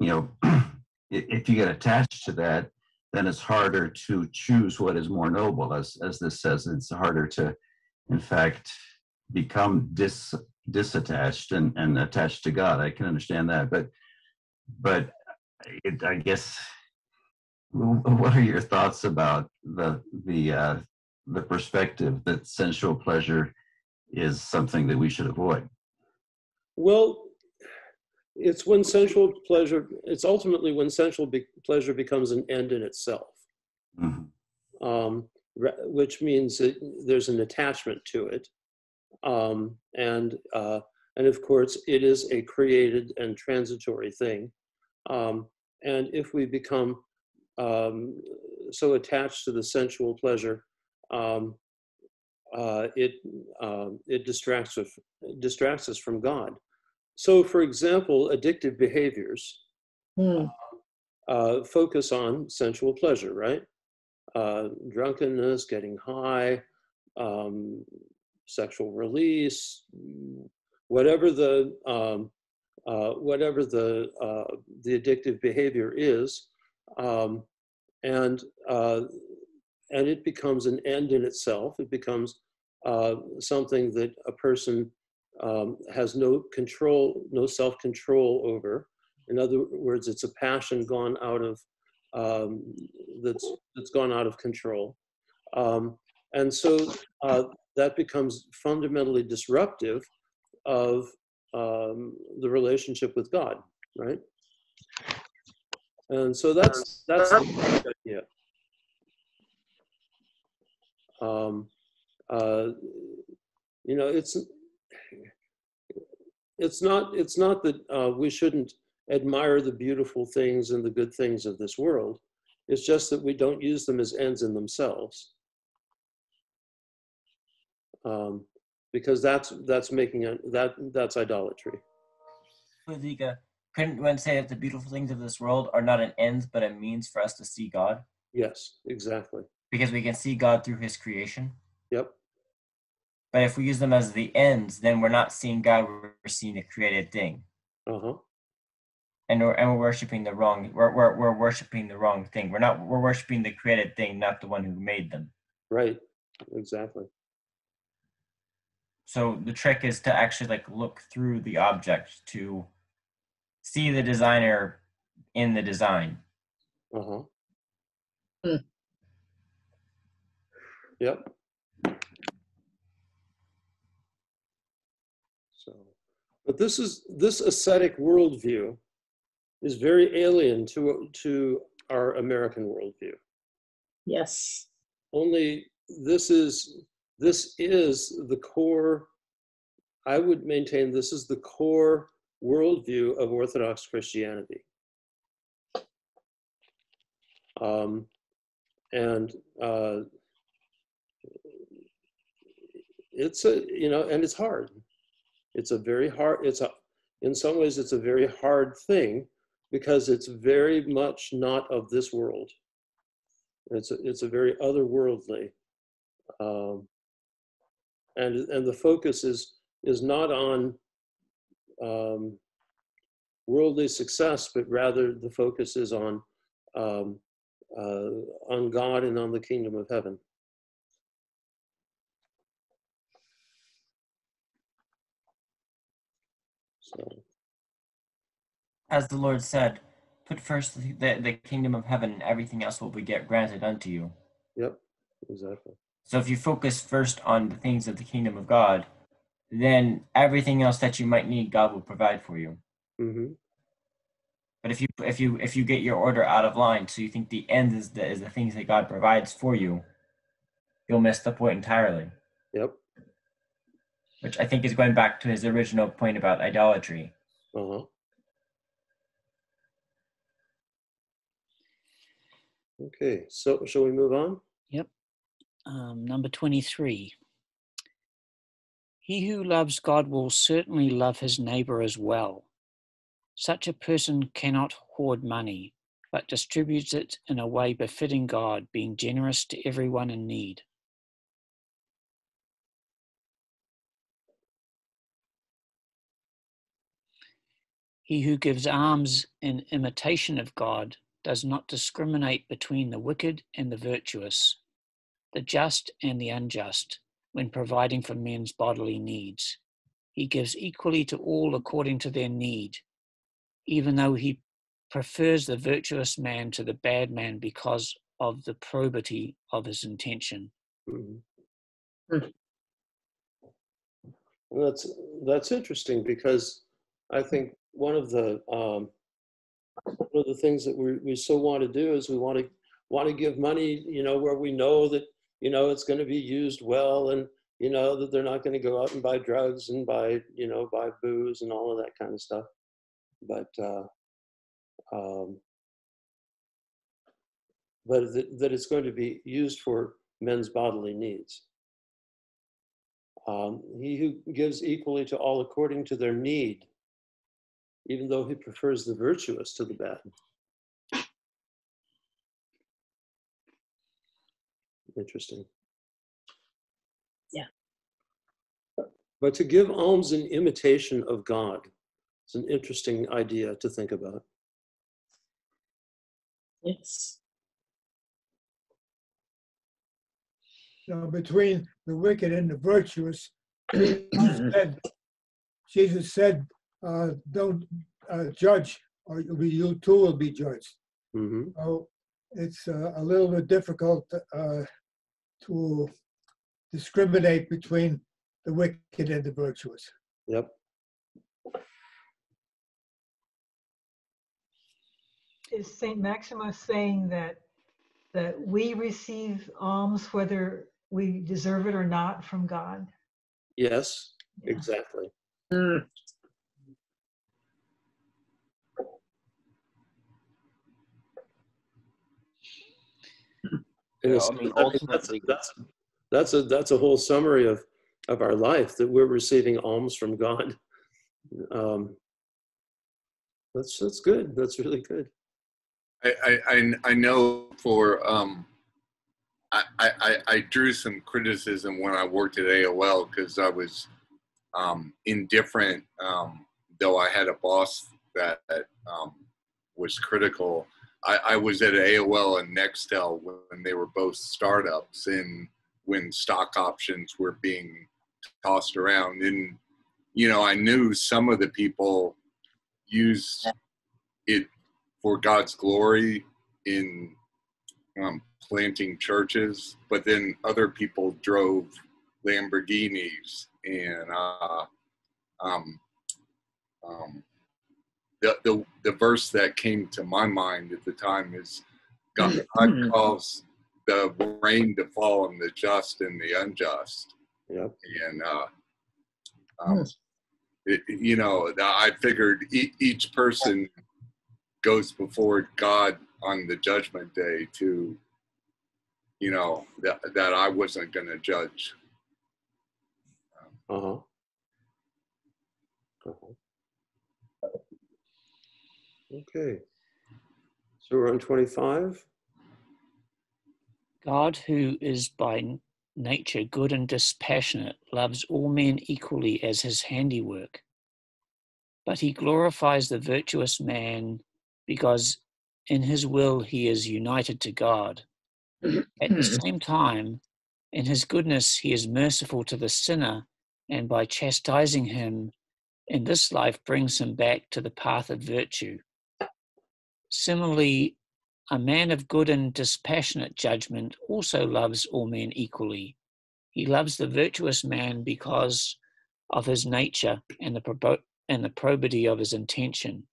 if you get attached to that, then it's harder to choose what is more noble. As this says, it's harder to, in fact, become disattached and attached to God. I can understand that, but I guess. What are your thoughts about the perspective that sensual pleasure is something that we should avoid? Well, It's when sensual pleasure, it's ultimately when sensual pleasure becomes an end in itself, which means that there's an attachment to it. And of course, it is a created and transitory thing. And if we become so attached to the sensual pleasure, it distracts us from God. So, for example, addictive behaviors focus on sensual pleasure, right? Drunkenness, getting high, sexual release, whatever the addictive behavior is, and it becomes an end in itself. It becomes something that a person has no control, no self-control over. In other words, it's a passion gone out of that's gone out of control, and so that becomes fundamentally disruptive of the relationship with God, right? And so that's the idea. You know, it's not that we shouldn't admire the beautiful things and the good things of this world. It's just that we don't use them as ends in themselves, because that's making that's idolatry. Couldn't one say that the beautiful things of this world are not an end, but a means for us to see God? Yes, exactly. Because we can see God through His creation. Yep. But if we use them as the ends, then we're not seeing God; we're seeing a created thing. And we're worshiping the wrong. We're worshiping the wrong thing. We're worshiping the created thing, not the one who made them. Right. Exactly. So the trick is to actually like look through the object to see the designer in the design. Yep. So, but this ascetic worldview is very alien to our American worldview. Yes. Only this is the core. I would maintain this is the core worldview of Orthodox Christianity. It's and it's hard. It's a very hard. In some ways, it's a very hard thing because it's very much not of this world. It's a very otherworldly, and the focus is not on worldly success, but rather the focus is on God and on the kingdom of heaven. So, as the Lord said, put first the kingdom of heaven, and everything else will be granted unto you. Yep, exactly. So if you focus first on the things of the kingdom of God, then everything else that you might need, God will provide for you. But if you get your order out of line, so you think the end is the things that God provides for you, you'll miss the point entirely. Yep. Which I think is going back to his original point about idolatry. Okay, so shall we move on? Yep. Number 23. He who loves God will certainly love his neighbor as well. Such a person cannot hoard money, but distributes it in a way befitting God, being generous to everyone in need. He who gives alms in imitation of God does not discriminate between the wicked and the virtuous, the just and the unjust, when providing for men's bodily needs. He gives equally to all according to their need, even though he prefers the virtuous man to the bad man because of the probity of his intention. That's interesting, because I think one of the things that we so want to do is we want to give money, where we know that, it's going to be used well, and, that they're not going to go out and buy drugs and buy booze and all of that kind of stuff. But that it's going to be used for men's bodily needs. He who gives equally to all according to their need, even though he prefers the virtuous to the bad. Interesting. Yeah. But to give alms in imitation of God is an interesting idea to think about. Yes. So between the wicked and the virtuous, Jesus said, don't judge, or you too will be judged. Mm-hmm. So it's a little bit difficult to discriminate between the wicked and the virtuous. Yep. Is Saint Maximus saying that we receive alms whether we deserve it or not from God? Yes, Yeah. exactly. That's a whole summary of our life, that we're receiving alms from God. That's good. That's really good. I know for I drew some criticism when I worked at AOL because I was indifferent, though I had a boss that was critical. I was at AOL and Nextel when they were both startups, and when stock options were being tossed around. And, I knew some of the people used it for God's glory in planting churches, but then other people drove Lamborghinis. And the verse that came to my mind at the time is God calls the rain to fall on the just and the unjust. Yep. And I figured each person goes before God on the judgment day to, that I wasn't going to judge. Okay. So we're on 25. God, who is by nature good and dispassionate, loves all men equally as his handiwork. But he glorifies the virtuous man because in his will he is united to God. At the same time, in his goodness he is merciful to the sinner, and by chastising him in this life brings him back to the path of virtue. Similarly, a man of good and dispassionate judgment also loves all men equally. He loves the virtuous man because of his nature and the probity of his intention.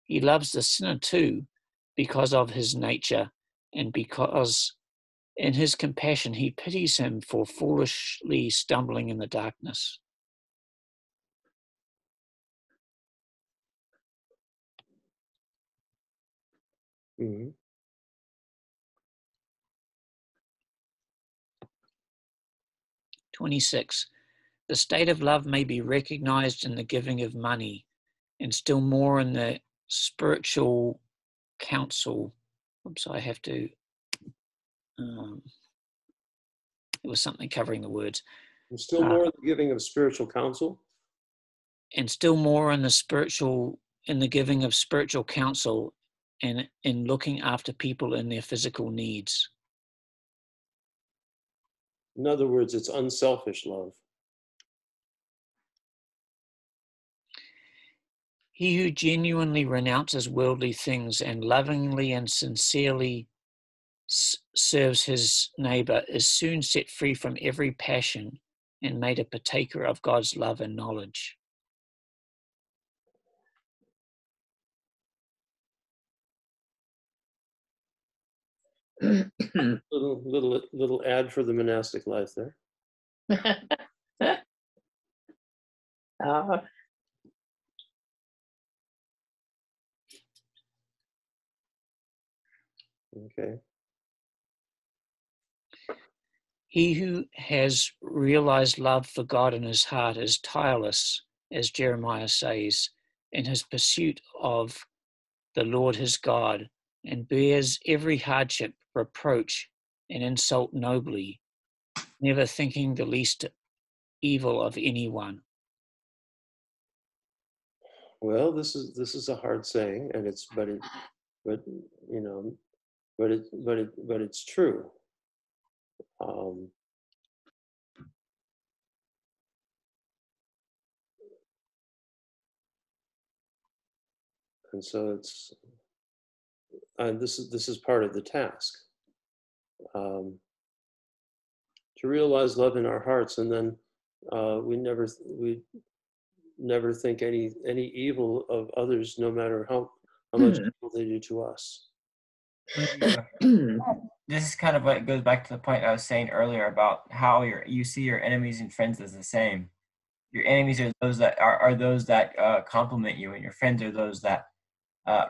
He loves the sinner too because of his nature, and because in his compassion he pities him for foolishly stumbling in the darkness. Mm-hmm. 26. The state of love may be recognized in the giving of money, and still more in the spiritual counsel. Oops, I have to. It was something covering the words. And still more in the giving of spiritual counsel. And still more in the giving of spiritual counsel, and in looking after people in their physical needs. In other words, it's unselfish love. He who genuinely renounces worldly things and lovingly and sincerely serves his neighbor is soon set free from every passion and made a partaker of God's love and knowledge. little ad for the monastic life there. Okay. He who has realized love for God in his heart is tireless, as Jeremiah says, in his pursuit of the Lord his God, and bears every hardship, reproach, and insult nobly, never thinking the least evil of anyone. Well, this is a hard saying, and but you know, but it's true. And so it's, and this is part of the task, to realize love in our hearts, and then we never think any evil of others, no matter how much evil they do to us. This is kind of what goes back to the point I was saying earlier about how you see your enemies and friends as the same. Your enemies are those that are those that compliment you, and your friends are those that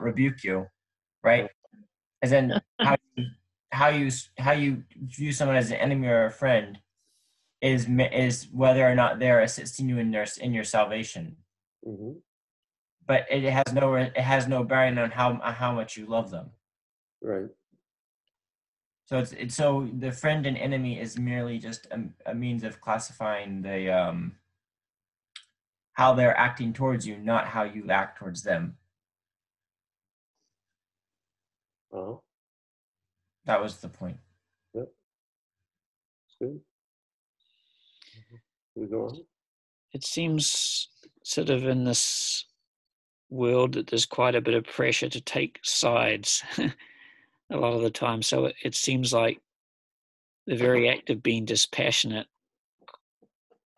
rebuke you, right? As in how you view someone as an enemy or a friend is whether or not they're assisting you in your salvation. Mm-hmm. But it has no bearing on how much you love them. Right. So so the friend and enemy is merely just a means of classifying the how they're acting towards you, not how you act towards them. Oh. That was the point. Yep. Good. We go on. It seems sort of in this world that there's quite a bit of pressure to take sides a lot of the time. So it seems like the very act of being dispassionate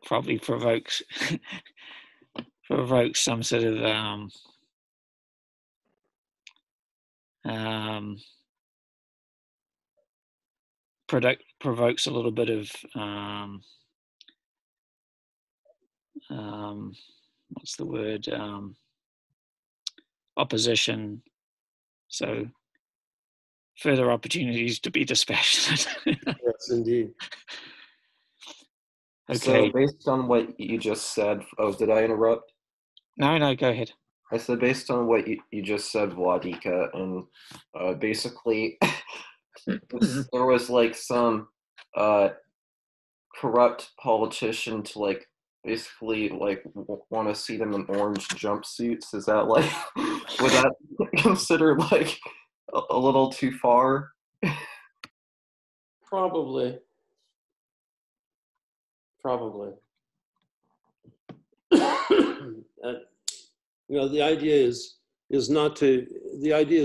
probably provokes some sort of provokes a little bit of what's the word, opposition, so further opportunities to be dispassionate. Yes, indeed. Okay. So based on what you just said, did I interrupt? No, go ahead. I said based on what you just said, Vladika, and basically there was like some corrupt politician to like basically like want to see them in orange jumpsuits. Is that like, would that consider like a little too far? Probably. The idea is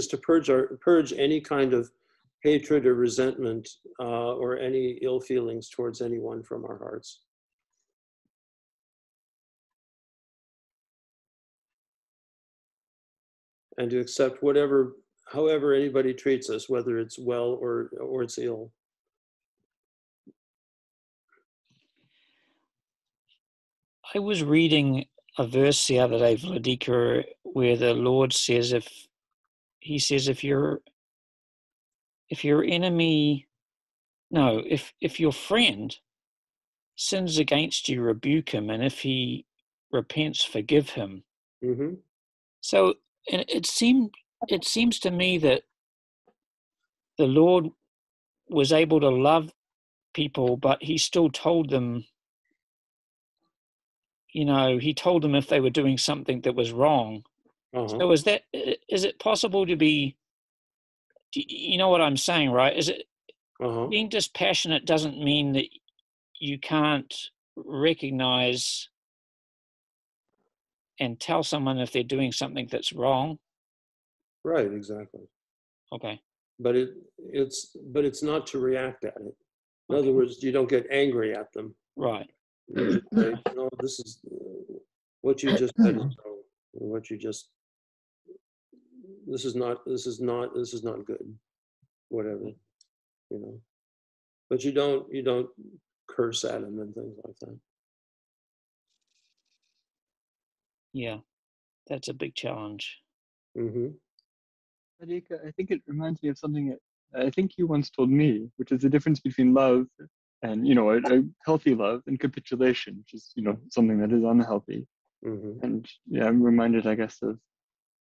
to purge any kind of hatred or resentment or any ill feelings towards anyone from our hearts. And to accept however anybody treats us, whether it's well or it's ill. I was reading a verse the other day, Vladika, where the Lord says if your friend sins against you, rebuke him, and if he repents, forgive him. Mm-hmm. So it seems to me that the Lord was able to love people, but he still told them, he told them if they were doing something that was wrong. Uh-huh. So is it possible to be, you know what I'm saying, right? Is it being dispassionate doesn't mean that you can't recognize and tell someone if they're doing something that's wrong? Right, exactly. Okay. But it's not to react at it. In other words, you don't get angry at them. Right. You just say, no, this is what you just said is wrong. This is not good. Whatever. you know. But you don't curse at him and things like that. Yeah, that's a big challenge. Mm-hmm. Adika, I think it reminds me of something that I think you once told me, which is the difference between love and, you know, a healthy love and capitulation, which is, you know, something that is unhealthy. Mm-hmm. And yeah, I'm reminded, I guess, of,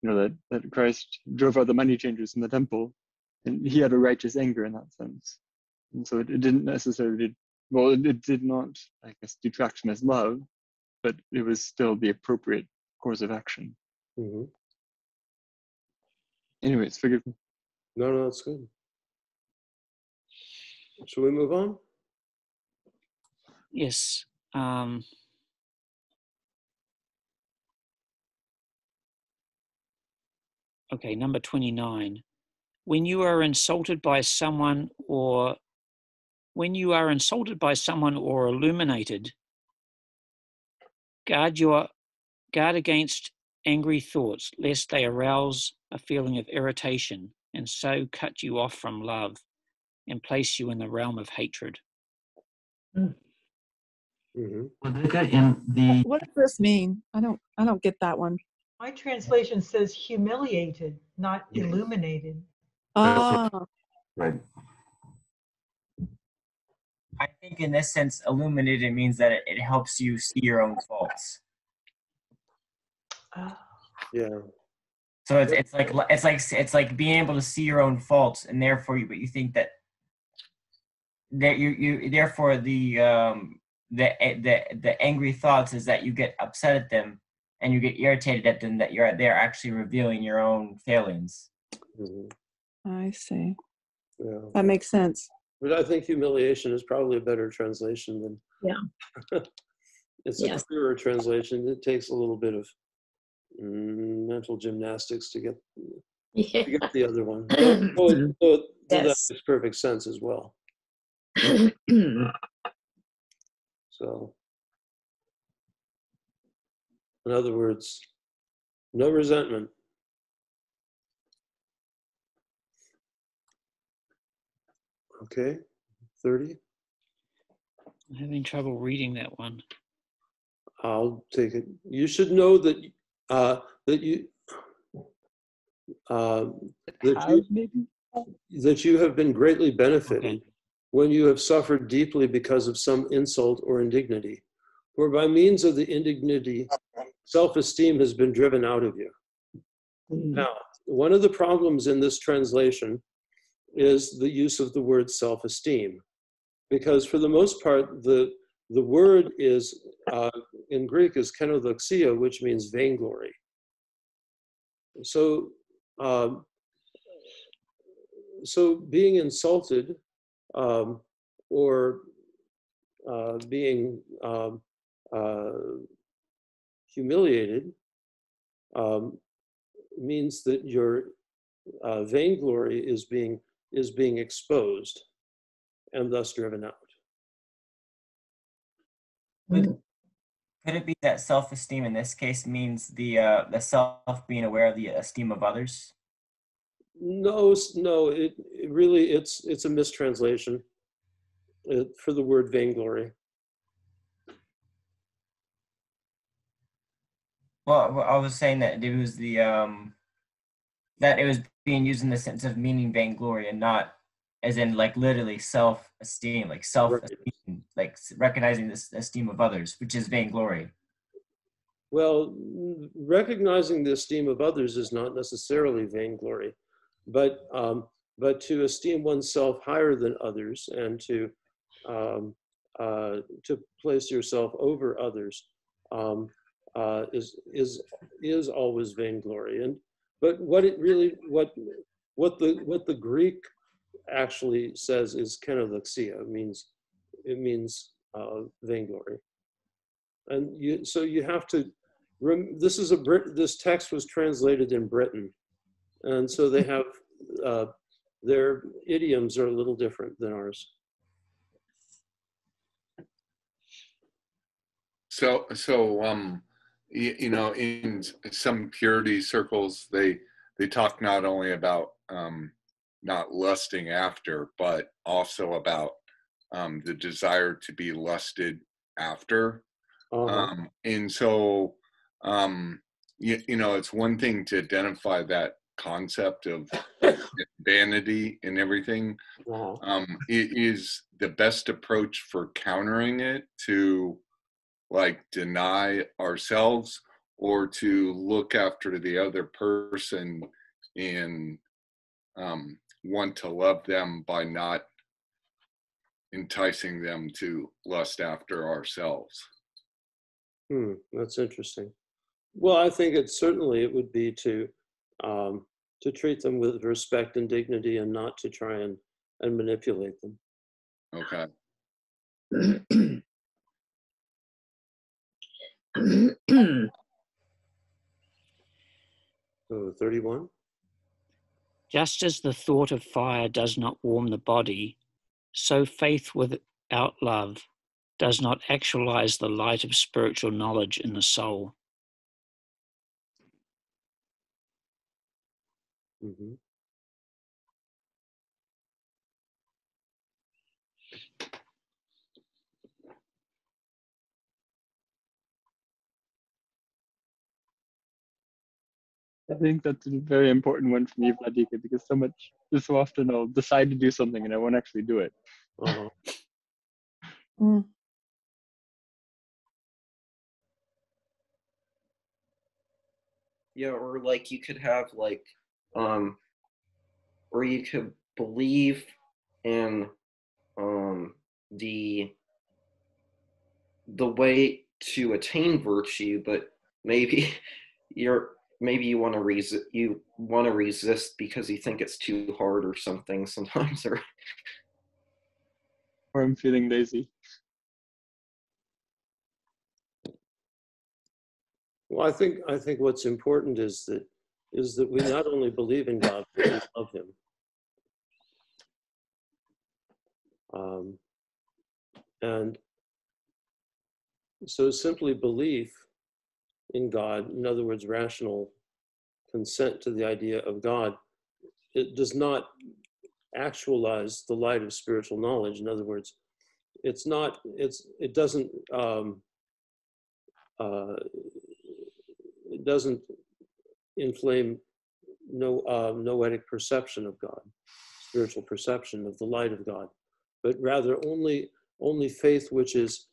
you know, that Christ drove out the money changers in the temple, and he had a righteous anger in that sense. And so it didn't necessarily, well, it did not, I guess, detract from his love, but it was still the appropriate course of action. Mm-hmm. Anyways, forgive me. No, it's good. Shall we move on? Yes. Okay, number 29. When you are insulted by someone or illuminated, guard against angry thoughts, lest they arouse a feeling of irritation and so cut you off from love and place you in the realm of hatred. Mm-hmm. What does this mean? I don't get that one. My translation says humiliated, not illuminated. Ah, Right. I think in this sense, illuminated means that it helps you see your own faults. Yeah. So it's like being able to see your own faults, and therefore you think that you therefore the angry thoughts is that you get upset at them and you get irritated at them, that they're actually revealing your own failings. Mm-hmm. I see. Yeah. That makes sense. But I think humiliation is probably a better translation than. Yeah. It's Yes. a clearer translation. It takes a little bit of mental gymnastics to get the other one. So that Yes. makes perfect sense as well. So, in other words, no resentment. Okay, 30. I'm having trouble reading that one. I'll take it. You should know that you have been greatly benefited when you have suffered deeply because of some insult or indignity. For by means of the indignity, self-esteem has been driven out of you. Now, one of the problems in this translation is the use of the word self-esteem, because for the most part, the word is in Greek is kenodoxia, which means vainglory. So, so being insulted or being humiliated means that your vainglory is being exposed and thus driven out. Could it be that self-esteem in this case means the self being aware of the esteem of others? No. It really it's a mistranslation for the word vainglory. Well, I was saying that it was that it was being used in the sense of meaning vainglory and not as in like literally self-esteem, like self-esteem, like recognizing this esteem of others, which is vainglory. Well, recognizing the esteem of others is not necessarily vainglory, but to esteem oneself higher than others and to place yourself over others is always vainglory. But what it really what the Greek actually says is kenodoxia. It means vainglory. And so you have to. This text was translated in Britain, and so they have their idioms are a little different than ours. So you know, in some purity circles, they talk not only about not lusting after, but also about the desire to be lusted after. And so, you know, it's one thing to identify that concept of vanity and everything. It is the best approach for countering it to like deny ourselves or to look after the other person and want to love them by not enticing them to lust after ourselves. That's interesting. Well, I think it would be to treat them with respect and dignity, and not to try and manipulate them. Okay. 31. Just as the thought of fire does not warm the body, so faith without love does not actualize the light of spiritual knowledge in the soul. I think that's a very important one for me, Vladika, because so often I'll decide to do something and I won't actually do it. Yeah, or like you could have like, or you could believe in the way to attain virtue, but maybe you want to resist because you think it's too hard or something sometimes, or I'm feeling lazy. Well, I think what's important is that we not only believe in God, but we love Him. And so simply belief in God, in other words, rational consent to the idea of God, it does not actualize the light of spiritual knowledge. In other words, it doesn't inflame noetic perception of God, spiritual perception of the light of God, but rather only faith which is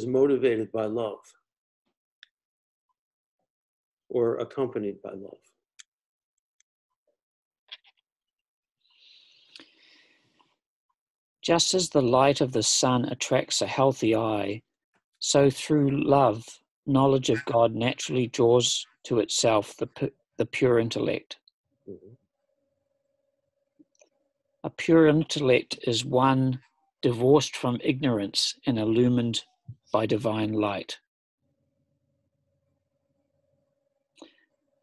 motivated by love or accompanied by love. Just as the light of the sun attracts a healthy eye, so through love, knowledge of God naturally draws to itself the pure intellect. A pure intellect is one divorced from ignorance and illumined by divine light.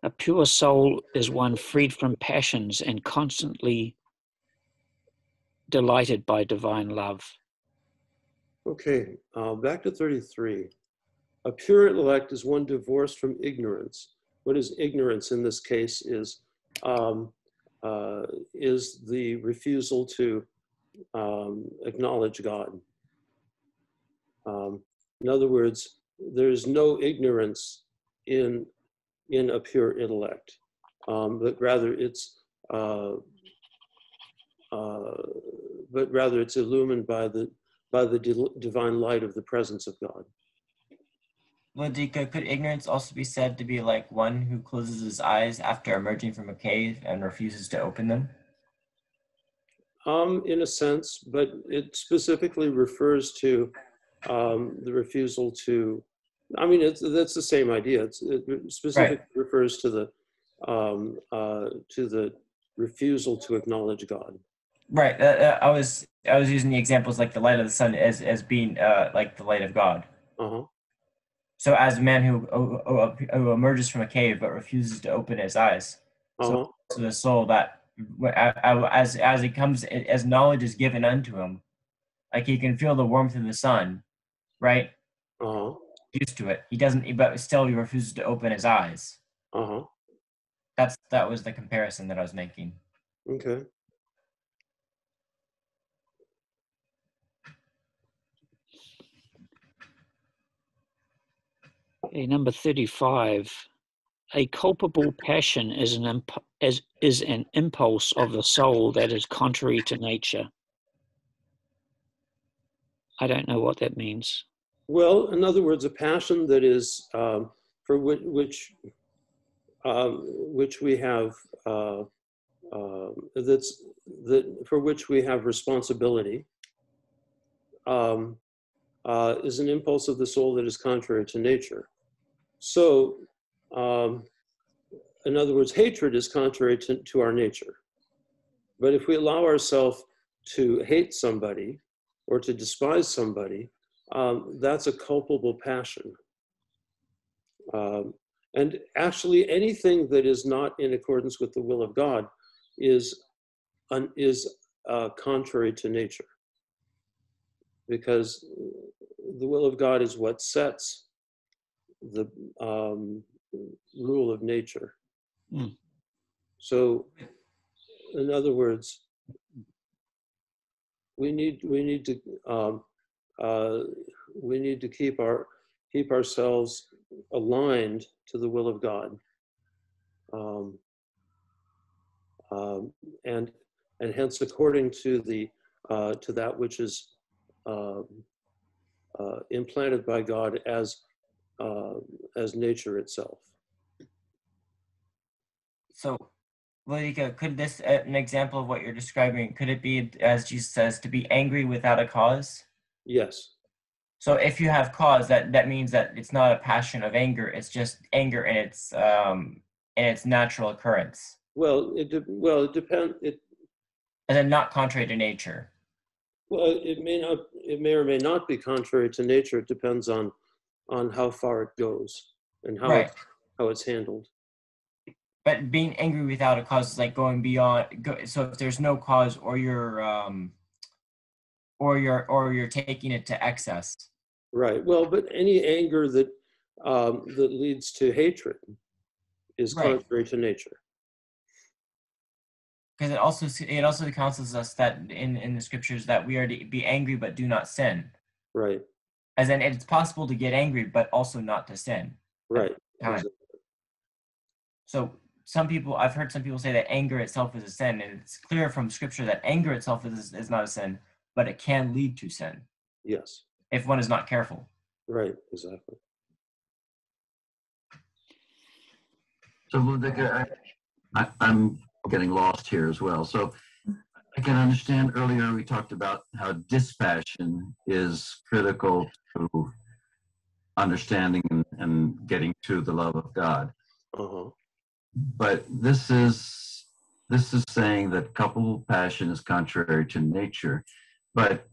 A pure soul is one freed from passions and constantly delighted by divine love. Okay, back to 33. A pure intellect is one divorced from ignorance. What is ignorance in this case is the refusal to acknowledge God. In other words, there's no ignorance in a pure intellect, but rather it's illumined by the divine light of the presence of God. Vladika, could ignorance also be said to be like one who closes his eyes after emerging from a cave and refuses to open them? In a sense, but it specifically refers to the refusal to. I mean, that's the same idea. It specifically refers to the refusal to acknowledge God. Right. I was using the examples like the light of the sun as being like the light of God. So as a man who emerges from a cave but refuses to open his eyes, so the soul that as it comes, as knowledge is given unto him, like he can feel the warmth of the sun, right? Used to it. He doesn't, but still he refuses to open his eyes. That was the comparison that I was making. Okay. Okay, number 35. A culpable passion is an impulse of the soul that is contrary to nature. I don't know what that means. Well, in other words, a passion that is for which we have for which we have responsibility is an impulse of the soul that is contrary to nature. So, in other words, hatred is contrary to our nature. But if we allow ourselves to hate somebody or to despise somebody, that's a culpable passion. And actually, anything that is not in accordance with the will of God is contrary to nature, because the will of God is what sets the rule of nature. Mm. So, in other words, we need to keep ourselves aligned to the will of God, and hence according to that which is implanted by God as nature itself. So, Vladika, could this, an example of what you're describing, could it be, as Jesus says, to be angry without a cause? Yes. So if you have cause, that means that it's not a passion of anger, it's just anger in its natural occurrence. Well, it depends. And then not contrary to nature. Well, it may or may not be contrary to nature. It depends on how far it goes and how it's handled. But being angry without a cause is like going beyond. So if there's no cause, or you're taking it to excess. Right. Well, but any anger that leads to hatred is contrary to nature. Because it also counsels us that in the scriptures that we are to be angry but do not sin. Right. As in, it's possible to get angry but also not to sin. Right. Exactly. So I've heard some people say that anger itself is a sin, and it's clear from scripture that anger itself is not a sin, but it can lead to sin. Yes. If one is not careful. Right, exactly. So Ludwig, I'm getting lost here as well. So I can understand earlier we talked about how dispassion is critical to understanding and getting to the love of God. Uh-huh. But this is saying that coupled passion is contrary to nature. But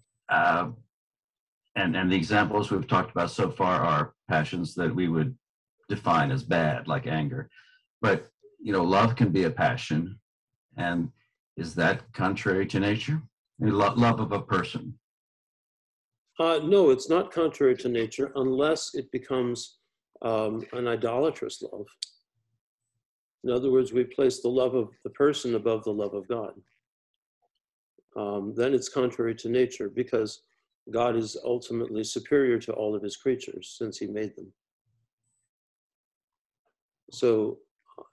and the examples we've talked about so far are passions that we would define as bad, like anger. But love can be a passion, and is that contrary to nature? Love of a person. No, it's not contrary to nature unless it becomes an idolatrous love. In other words, we place the love of the person above the love of God. Then it's contrary to nature, because God is ultimately superior to all of his creatures since he made them. So,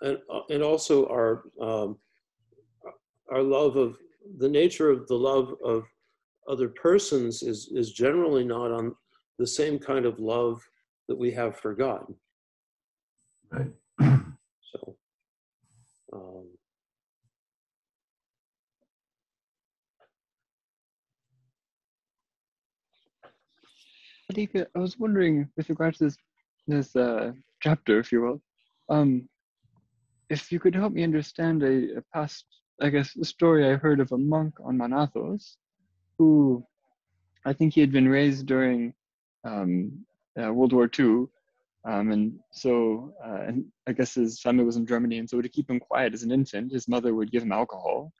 and also our love of the nature of the love of other persons is generally not on the same kind of love that we have for God. Right. So, I was wondering, with regard to this chapter, if you will, if you could help me understand a past, I guess, a story I heard of a monk on Mount Athos, who I think he had been raised during World War II, and so and I guess his family was in Germany, and so to keep him quiet as an infant, his mother would give him alcohol,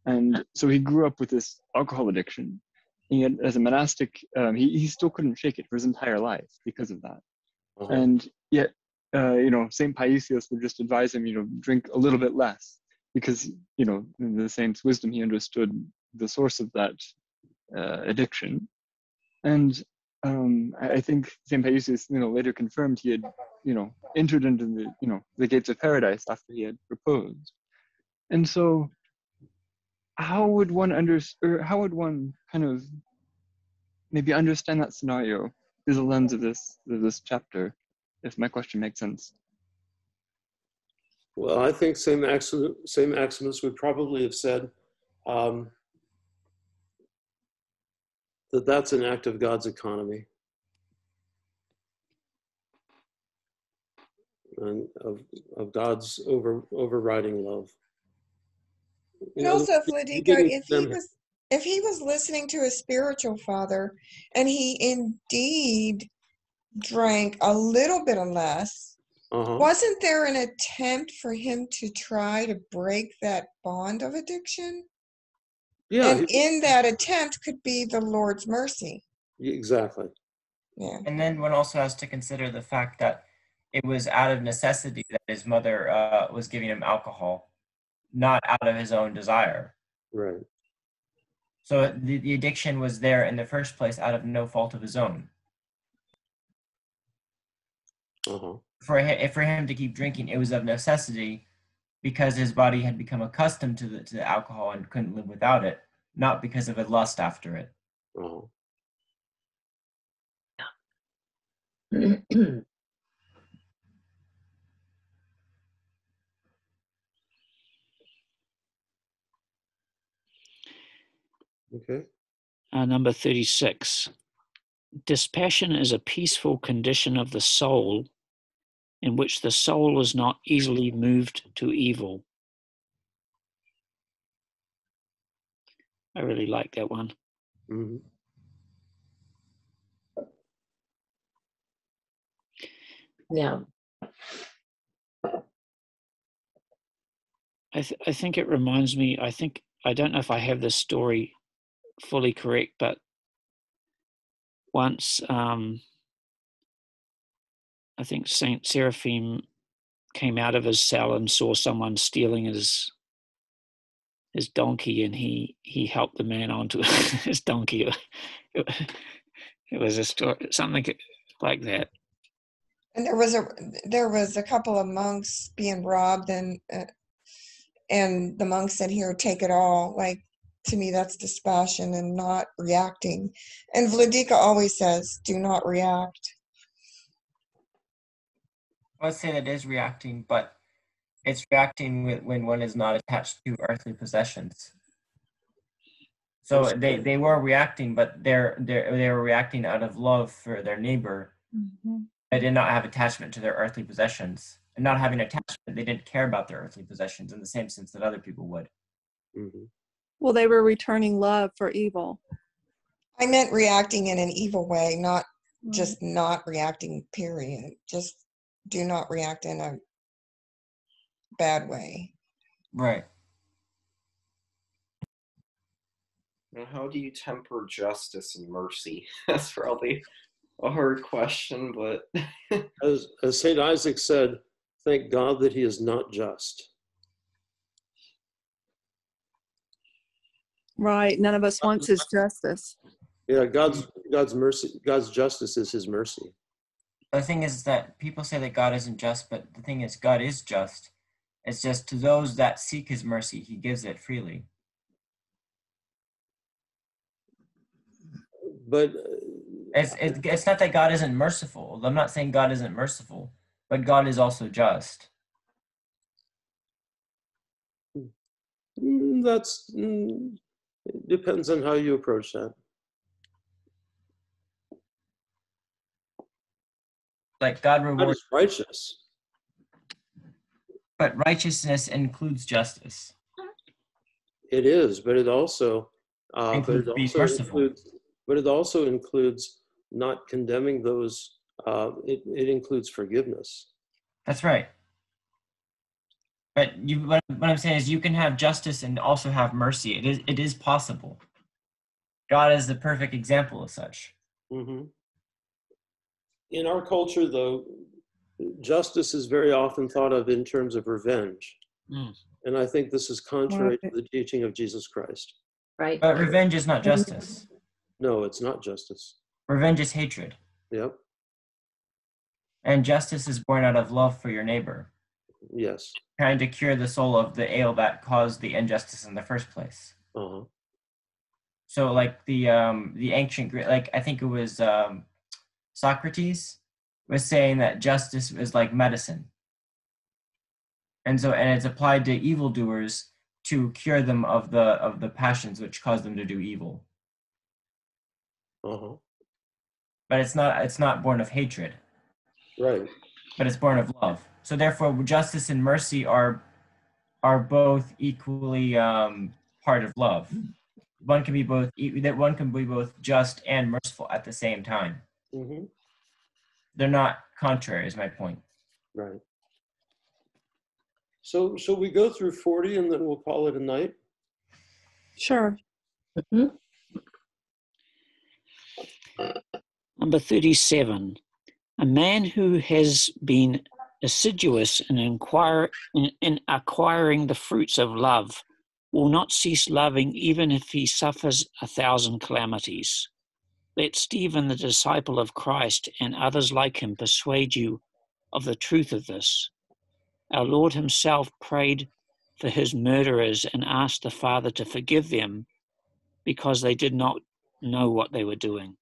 and so he grew up with this alcohol addiction. And yet, as a monastic, he still couldn't shake it for his entire life because of that. uh-huh. And yet, St. Paisios would just advise him, drink a little bit less. because, you know, in the saint's wisdom, he understood the source of that addiction. And I think St. Paisius, you know, later confirmed he had, you know, entered into the, you know, the gates of paradise after he had proposed. And so how would one kind of maybe understand that scenario through the lens of this chapter, if my question makes sense? Well, I think St. Maximus would probably have said that that's an act of God's economy and of God's overriding love. And also, Vladika, if he was listening to his spiritual father and he indeed drank a little bit less, wasn't there an attempt for him to try to break that bond of addiction? Yeah. And in that attempt could be the Lord's mercy. Exactly. Yeah. And then one also has to consider the fact that it was out of necessity that his mother was giving him alcohol, not out of his own desire. Right. So the addiction was there in the first place out of no fault of his own. For him to keep drinking, it was of necessity because his body had become accustomed to the alcohol and couldn't live without it, not because of a lust after it. Okay. Number 36. Dispassion is a peaceful condition of the soul in which the soul is not easily moved to evil. I really like that one. Mm-hmm. Yeah. I think it reminds me, I don't know if I have this story fully correct, but once I think Saint Seraphim came out of his cell and saw someone stealing his donkey, and he helped the man onto his donkey. It was a story, something like that. And there was a couple of monks being robbed, and the monk said, "Here, take it all." Like, to me, that's dispassion and not reacting. And Vladika always says, "Do not react." I would say that is reacting, but it's reacting when one is not attached to earthly possessions. So they were reacting, but they were reacting out of love for their neighbor. Mm-hmm. They did not have attachment to their earthly possessions. And not having attachment, they didn't care about their earthly possessions in the same sense that other people would. Mm-hmm. Well, they were returning love for evil. I meant reacting in an evil way, not just not reacting, period. Just do not react in a bad way. Right. Now, how do you temper justice and mercy? That's probably a hard question, but as St. Isaac said, thank God that he is not just. Right. None of us wants his justice. Yeah, God's mercy, God's justice is his mercy. The thing is that people say that God isn't just, but the thing is God is just. It's just to those that seek his mercy, he gives it freely. But it's not that God isn't merciful. I'm not saying God isn't merciful, but God is also just. It depends on how you approach that. Like God rewards. God is righteous. But righteousness includes justice. It is, but it also includes not condemning those. It includes forgiveness. That's right. But what I'm saying is you can have justice and also have mercy. It is possible. God is the perfect example of such. Mm-hmm. In our culture, though, justice is very often thought of in terms of revenge. And I think this is contrary to the teaching of Jesus Christ. Right. But revenge is not justice. No, it's not justice. Revenge is hatred. Yep. And justice is born out of love for your neighbor. Yes. Trying to cure the soul of the ail that caused the injustice in the first place. Uh-huh. So like the ancient Greek, like I think it was Socrates was saying that justice is like medicine. And it's applied to evildoers to cure them of the passions which cause them to do evil. Uh-huh. But it's not born of hatred. Right. But it's born of love. So therefore, justice and mercy are both equally part of love. One can be both just and merciful at the same time. Mm-hmm. They're not contrary, is my point. Right. So we go through 40 and then we'll call it a night? Sure. Mm-hmm. Number 37. A man who has been assiduous in acquiring the fruits of love will not cease loving even if he suffers 1,000 calamities. Let Stephen, the disciple of Christ, and others like him persuade you of the truth of this. Our Lord himself prayed for his murderers and asked the Father to forgive them because they did not know what they were doing.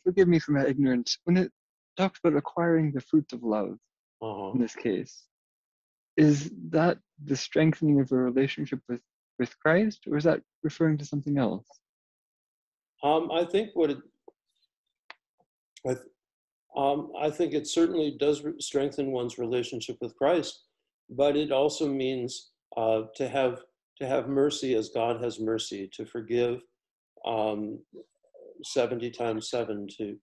Forgive me for my ignorance. When it talks about acquiring the fruit of love, in this case, is that the strengthening of a relationship with Christ, or is that referring to something else? I think I think it certainly does strengthen one's relationship with Christ, but it also means to have mercy as God has mercy, to forgive 70 times 7, to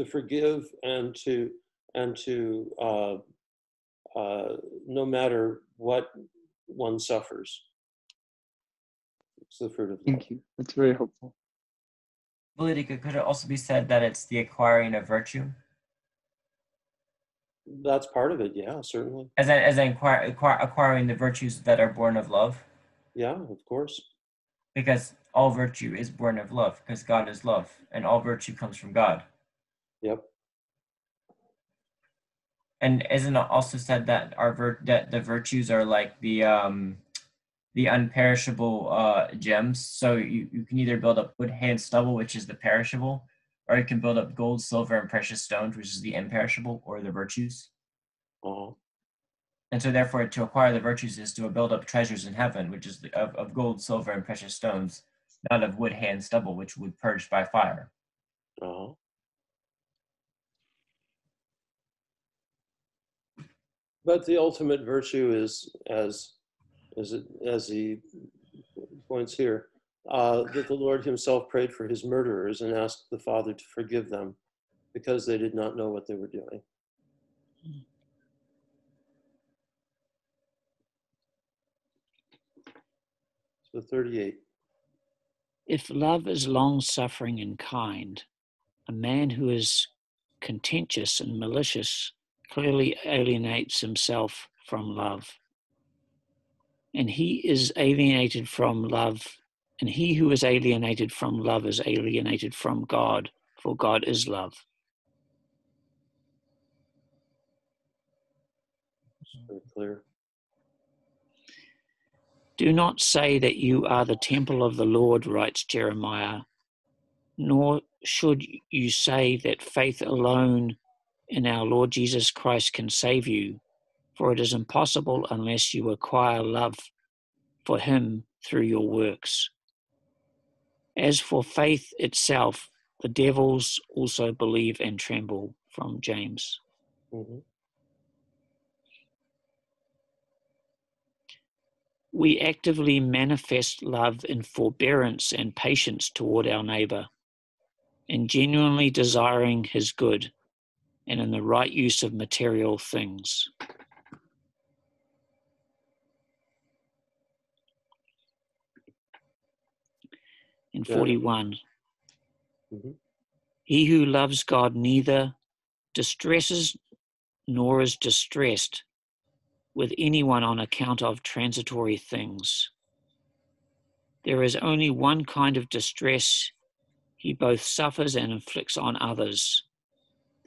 forgive and to no matter what one suffers. It's the fruit of love. Thank you. That's very helpful. Could it also be said that it's the acquiring of virtue? That's part of it, yeah, certainly. As acquiring the virtues that are born of love? Yeah, of course. Because all virtue is born of love, because God is love, and all virtue comes from God. Yep. And isn't it also said that that the virtues are like the unperishable gems? So you can either build up wood, hay, and stubble, which is the perishable, or you can build up gold, silver, and precious stones, which is the imperishable, or the virtues. Uh-huh. And so therefore, to acquire the virtues is to build up treasures in heaven, which is of gold, silver, and precious stones, not of wood, hay, and stubble, which would purge by fire. Uh-huh. But the ultimate virtue is, as he points here, that the Lord himself prayed for his murderers and asked the Father to forgive them because they did not know what they were doing. So 38. If love is long-suffering and kind, a man who is contentious and malicious clearly alienates himself from love. And he is alienated from love, and he who is alienated from love is alienated from God, for God is love. Very clear. Do not say that you are the temple of the Lord, writes Jeremiah, nor should you say that faith alone in our Lord Jesus Christ can save you, for it is impossible unless you acquire love for him through your works. As for faith itself, the devils also believe and tremble, from James. Mm-hmm. We actively manifest love in forbearance and patience toward our neighbor, in genuinely desiring his good, and in the right use of material things. In 41, he who loves God neither distresses nor is distressed with anyone on account of transitory things. There is only one kind of distress he both suffers and inflicts on others,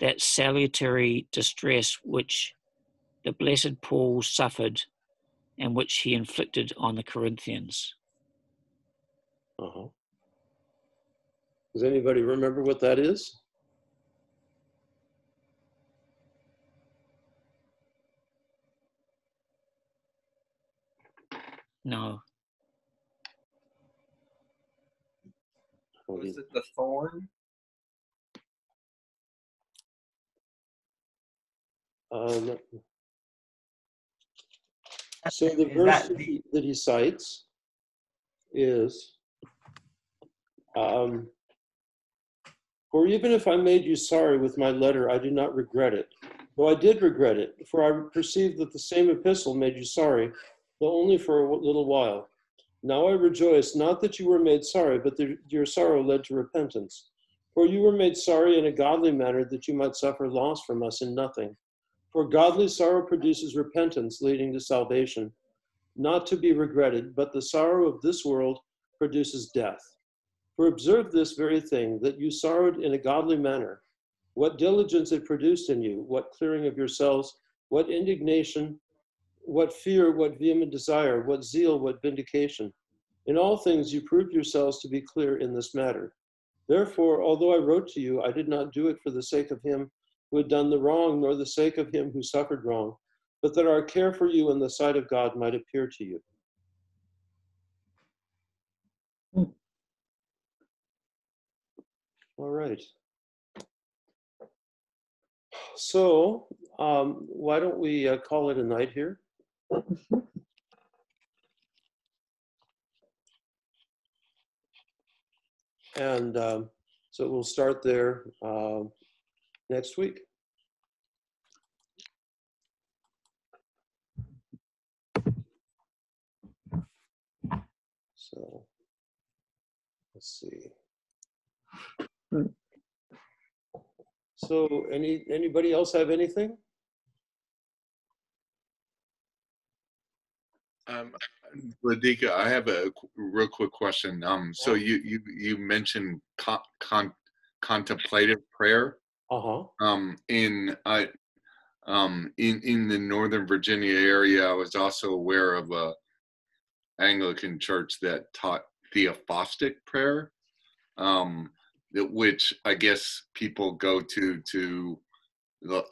that salutary distress which the blessed Paul suffered and which he inflicted on the Corinthians. Does anybody remember what that is? No. Was it the thorn? So the verse that he cites is, for even if I made you sorry with my letter, I do not regret it. Though I did regret it, for I perceived that the same epistle made you sorry, though only for a little while. Now I rejoice, not that you were made sorry, but that your sorrow led to repentance. For you were made sorry in a godly manner, that you might suffer loss from us in nothing. For godly sorrow produces repentance, leading to salvation, not to be regretted, but the sorrow of this world produces death. For observe this very thing, that you sorrowed in a godly manner. What diligence it produced in you, what clearing of yourselves, what indignation, what fear, what vehement desire, what zeal, what vindication. In all things you proved yourselves to be clear in this matter. Therefore, although I wrote to you, I did not do it for the sake of him who had done the wrong, nor the sake of him who suffered wrong, but that our care for you in the sight of God might appear to you. All right. So why don't we call it a night here? And so we'll start there next week. So let's see. So anybody else have anything? Ladika, I have a real quick question. So you mentioned contemplative prayer. In the Northern Virginia area, I was also aware of a Anglican church that taught theophostic prayer, which I guess people go to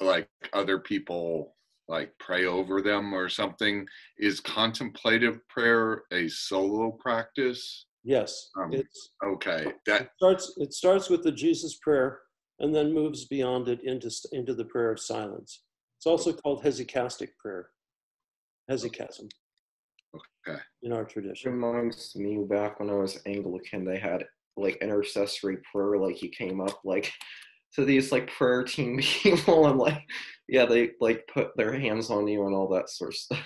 like other people like pray over them or something. Is contemplative prayer a solo practice? Yes. It's okay. It starts with the Jesus prayer and then moves beyond it into the prayer of silence. It's also called hesychastic prayer. Hesychasm. Okay. In our tradition. Reminds me back when I was Anglican, they had like intercessory prayer, like you came up like to these like prayer team people and like, yeah, they like put their hands on you and all that sort of stuff.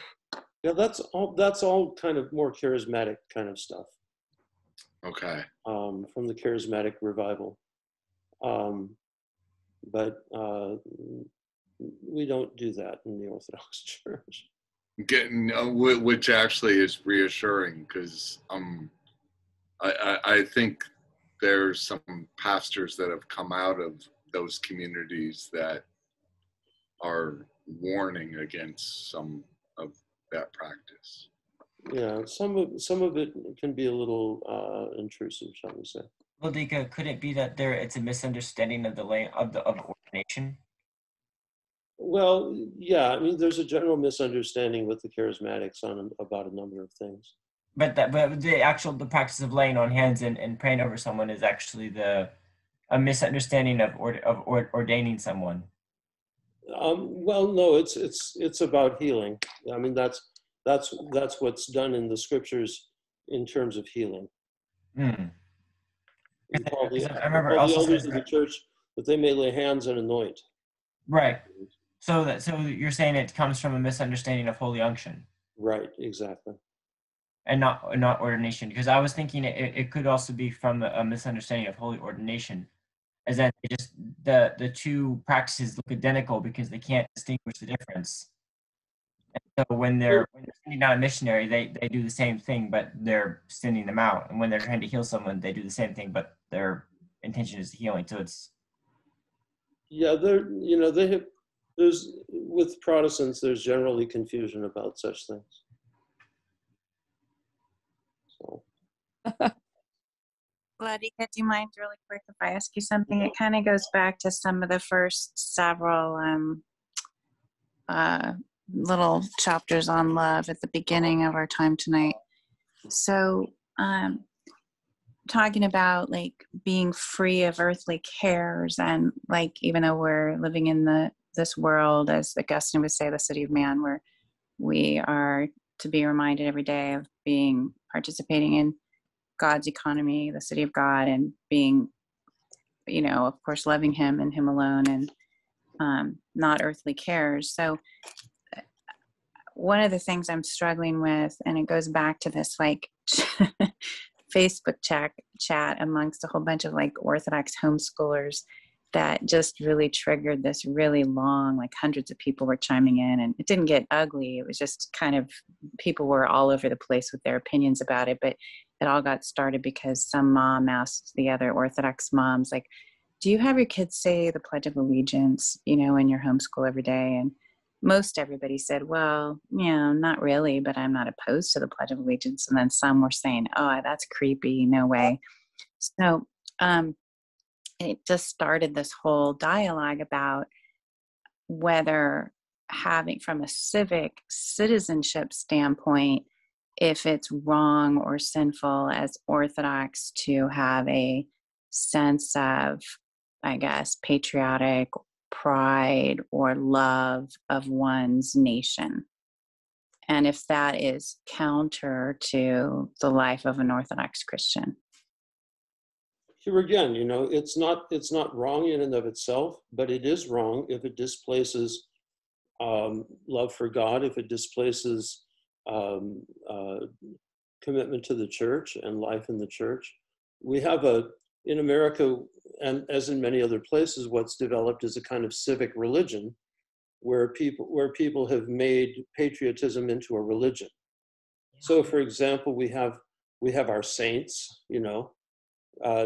Yeah, that's all kind of more charismatic kind of stuff. Okay. From the charismatic revival. But we don't do that in the Orthodox Church. Which actually is reassuring, because I think there's some pastors that have come out of those communities that are warning against some of that practice. Yeah, some of it can be a little intrusive, shall we say? Well, Dika, could it be that it's a misunderstanding of of ordination? Well, yeah. I mean, there's a general misunderstanding with the charismatics about a number of things. But the practice of laying on hands and praying over someone is actually a misunderstanding of ordaining someone. Well, no, it's about healing. I mean, that's what's done in the scriptures in terms of healing. All the I remember it also elders says of the that, church, that they may lay hands and anoint. right. So you're saying it comes from a misunderstanding of holy unction. Right, exactly. And not ordination, because I was thinking it could also be from a misunderstanding of holy ordination, as that the two practices look identical because they can't distinguish the difference. And so when they're sending out a missionary, they do the same thing, but they're sending them out. And when they're trying to heal someone, they do the same thing, but their intention is healing. So it's there's with Protestants, there's generally confusion about such things. So. Vladika, do you mind really quick if I ask you something? It kind of goes back to some of the first several little chapters on love at the beginning of our time tonight. So talking about like being free of earthly cares, and like even though we're living in this world, as Augustine would say, the city of man, where we are to be reminded every day of participating in God's economy, the city of God, and being, of course, loving him and him alone, and not earthly cares. So one of the things I'm struggling with, and it goes back to this like Facebook chat amongst a whole bunch of like Orthodox homeschoolers, that just really triggered this really long, like hundreds of people were chiming in, and it didn't get ugly. It was just kind of, people were all over the place with their opinions about it. But it all got started because some mom asked the other Orthodox moms, like, do you have your kids say the Pledge of Allegiance, in your homeschool every day? And most everybody said, well, not really, but I'm not opposed to the Pledge of Allegiance. And then some were saying, oh, that's creepy, no way. So, it just started this whole dialogue about whether having, from a civic citizenship standpoint, if it's wrong or sinful as Orthodox to have a sense of, I guess, patriotic pride or love of one's nation. And if that is counter to the life of an Orthodox Christian. Here again, it's not wrong in and of itself, but it is wrong if it displaces love for God, if it displaces commitment to the church and life in the church. We have in America, and as in many other places, what's developed is a kind of civic religion where people have made patriotism into a religion. So, for example, we have our saints,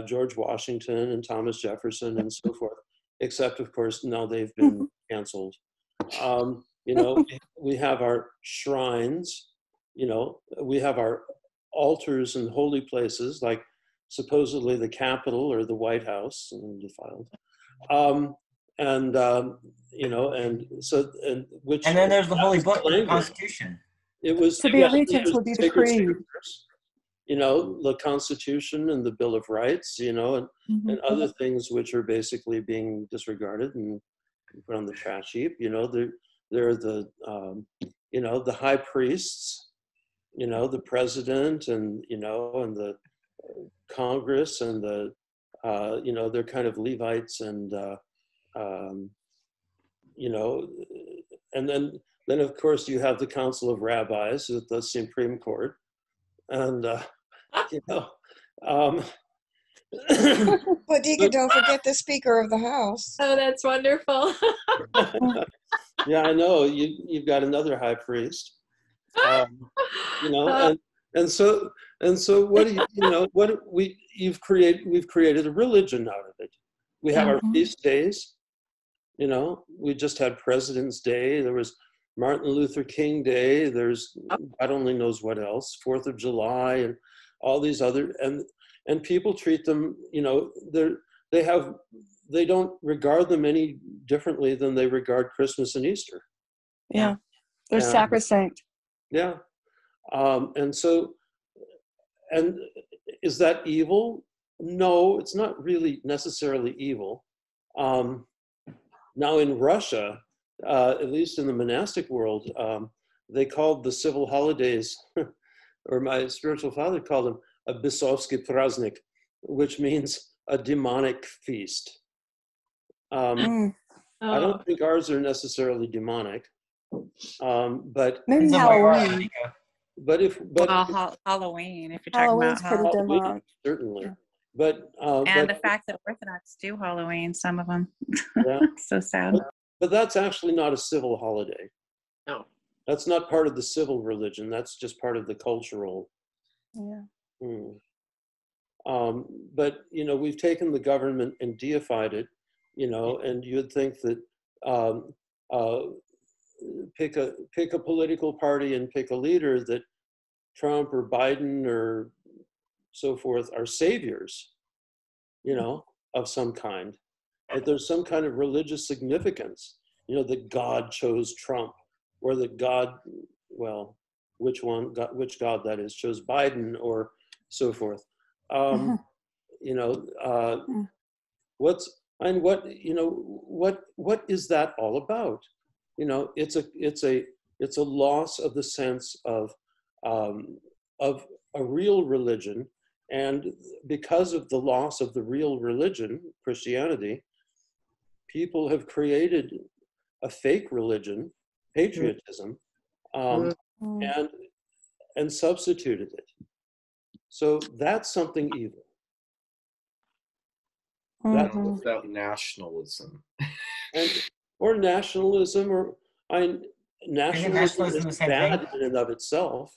George Washington and Thomas Jefferson and so forth, except of course now they've been canceled. We have our shrines, we have our altars and holy places, like supposedly the Capitol or the White House, and defiled. And then there's the holy book, the Constitution. It was to be allegiance would be the creed. The Constitution and the Bill of Rights, and other things which are basically being disregarded and put on the trash heap. They're the the high priests, the president, and and the Congress, and the they're kind of Levites, and and then of course you have the Council of Rabbis with the Supreme Court, and But Deacon, don't forget the Speaker of the House. Oh, that's wonderful. Yeah, I know. You've got another high priest. And so what do we've created a religion out of it. We have our feast days. We just had President's Day. There was Martin Luther King Day. There's God only knows what else. 4th of July and all these other, and people treat them. They don't regard them any differently than they regard Christmas and Easter. Yeah, they're sacrosanct. Yeah, and is that evil? No, it's not really necessarily evil. Now in Russia, at least in the monastic world, they called the civil holidays, or my spiritual father called them a Bisovsky Praznik, which means a demonic feast. I don't think ours are necessarily demonic, but maybe Halloween. Well, Halloween, if you're talking Halloween's about pretty Halloween, demonic. certainly. But and the fact that Orthodox do Halloween, some of them, yeah, so sad. but that's actually not a civil holiday. No, that's not part of the civil religion. That's just part of the cultural. Yeah. But we've taken the government and deified it. And you'd think that pick a political party and pick a leader, that Trump or Biden or so forth are saviors, of some kind, that there's some kind of religious significance, that God chose Trump, or that God, well, which God that is, chose Biden, or so forth. What is that all about? It's a loss of the sense of a real religion, and because of the loss of the real religion, Christianity, people have created a fake religion, patriotism, and substituted it. So that's something evil. That's about nationalism. Or nationalism, or nationalism the is same bad thing? in and of itself.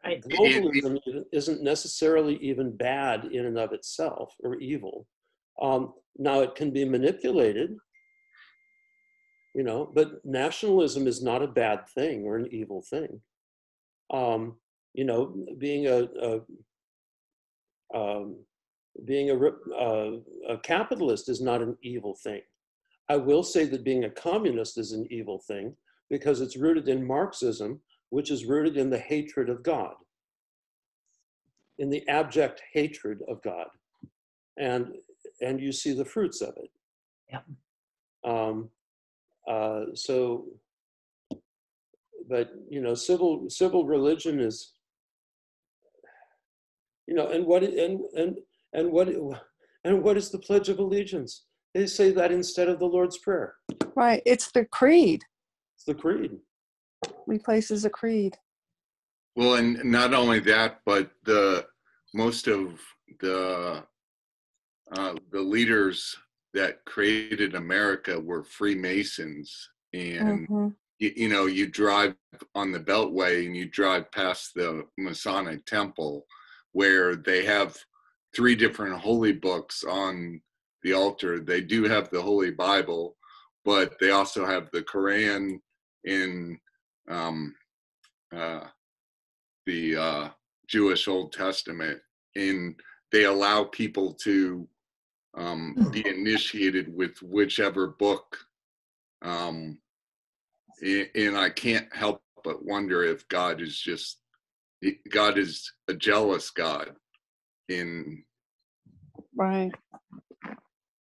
Globalism isn't necessarily even bad in and of itself, or evil. Now it can be manipulated, but nationalism is not a bad thing or an evil thing. Being a capitalist is not an evil thing. I will say that being a communist is an evil thing, because it's rooted in Marxism, which is rooted in the hatred of God, in the abject hatred of God. And you see the fruits of it. Yeah. But civil religion is, and what is the Pledge of Allegiance? They say that instead of the Lord's Prayer. Right. It's the creed. It's the creed. Replaces a creed. Well, and not only that, but most of the leaders that created America were Freemasons, and you drive on the Beltway and you drive past the Masonic Temple, where they have 3 different holy books on the altar. They do have the Holy Bible, but they also have the Quran in the Jewish Old Testament, and they allow people to be initiated with whichever book. And I can't help but wonder if God is a jealous God. Right.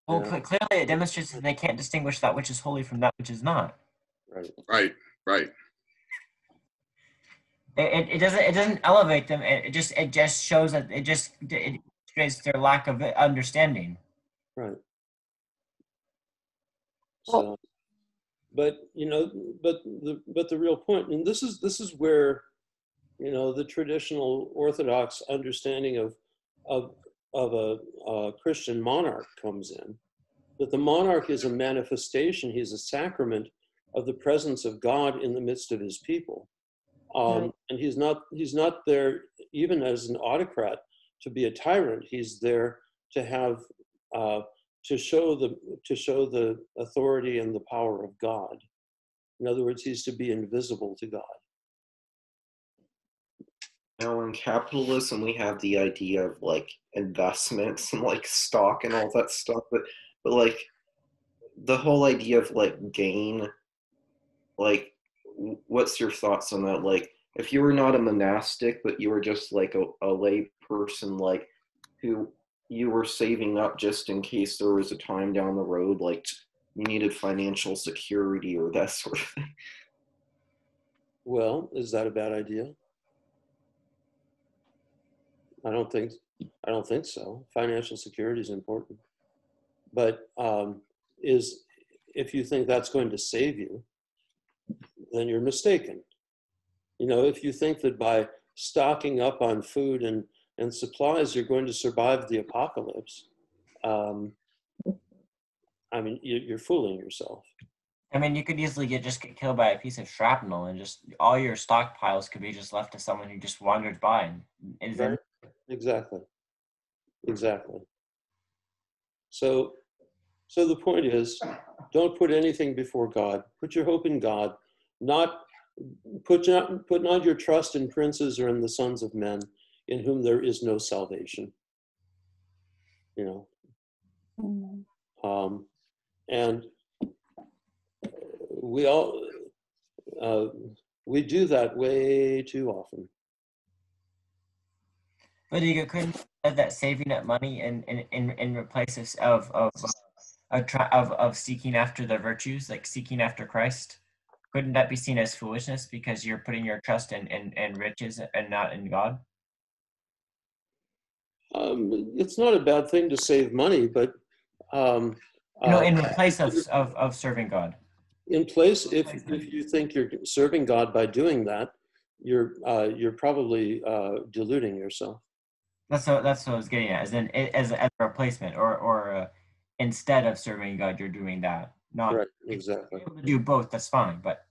Well, clearly it demonstrates that they can't distinguish that which is holy from that which is not. Right. It doesn't elevate them. It just shows that it demonstrates their lack of understanding. Right. So, but the real point, and this is where the traditional Orthodox understanding of a Christian monarch comes in. That the monarch is a manifestation, he's a sacrament of the presence of God in the midst of his people. And he's not there even as an autocrat to be a tyrant. He's there to have to show the authority and the power of God. In other words, he's to be invisible to God. Now in capitalism, we have the idea of like investments and like stock and all that stuff, but like the whole idea of like gain, like what's your thoughts on that? Like if you were not a monastic, but you were just like a lay person, like who you were saving up just in case there was a time down the road, like you needed financial security or that sort of thing. Well, is that a bad idea? I don't think so. Financial security is important, but if you think that's going to save you, then you're mistaken. If you think that by stocking up on food and supplies, you're going to survive the apocalypse, you're fooling yourself. I mean, you could easily get killed by a piece of shrapnel, and just all your stockpiles could be just left to someone who just wandered by. Right? Exactly. So the point is, don't put anything before God. Put your hope in God. Put not your trust in princes or in the sons of men, in whom there is no salvation. And we do that way too often. But you couldn't have that saving up money in place of seeking after the virtues, like seeking after Christ. Couldn't that be seen as foolishness because you're putting your trust in riches and not in God? It's not a bad thing to save money, but in place of serving God. In place, if you think you're serving God by doing that, you're probably deluding yourself. That's what I was getting at. As a replacement, or instead of serving God, you're doing that. Not right. Exactly. If you're able to do both, that's fine. But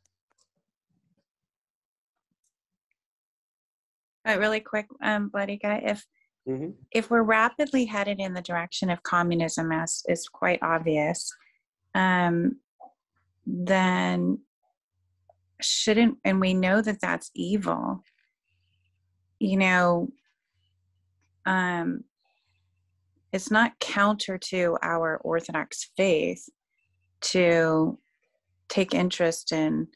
really quick, Bloody Guy, if we're rapidly headed in the direction of communism, as is quite obvious, then shouldn't, and we know that that's evil, it's not counter to our Orthodox faith to take interest in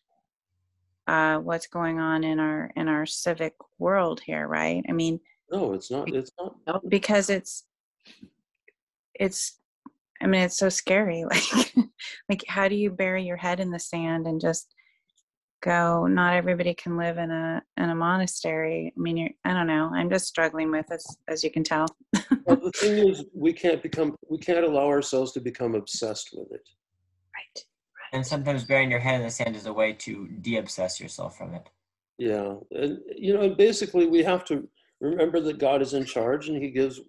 what's going on in our civic world here, right? I mean, no, it's not. It's not, because it's so scary. Like how do you bury your head in the sand and just go, not everybody can live in a monastery? I mean, I don't know. I'm just struggling with this, as you can tell. Well, the thing is, we can't allow ourselves to become obsessed with it. Right. And sometimes burying your head in the sand is a way to de-obsess yourself from it. Yeah, and basically we have to remember that God is in charge, and He gives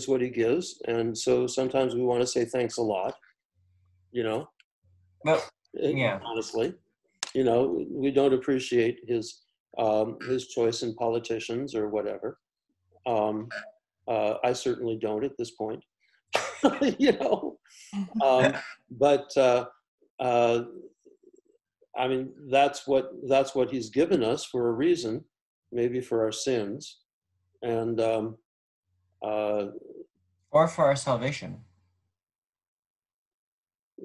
what He gives, and so sometimes we want to say thanks a lot. Well, yeah. Honestly, we don't appreciate His choice in politicians or whatever. I certainly don't at this point. But I mean, that's what He's given us for a reason, maybe for our sins, and or for our salvation,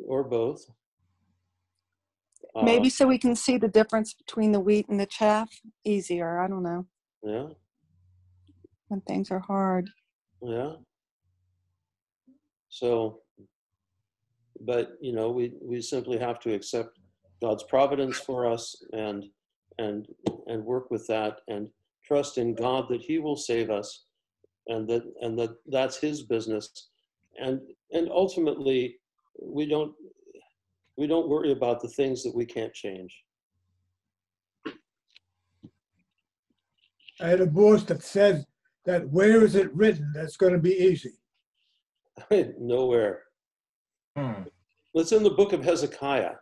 or both. Maybe so we can see the difference between the wheat and the chaff easier. I don't know. Yeah. When things are hard. Yeah. So, but we simply have to accept God's providence for us and work with that and trust in God that He will save us, and that's His business, and ultimately we don't worry about the things that we can't change. I had a boss that said that where is it written that's going to be easy? Nowhere. It's in the book of Hezekiah.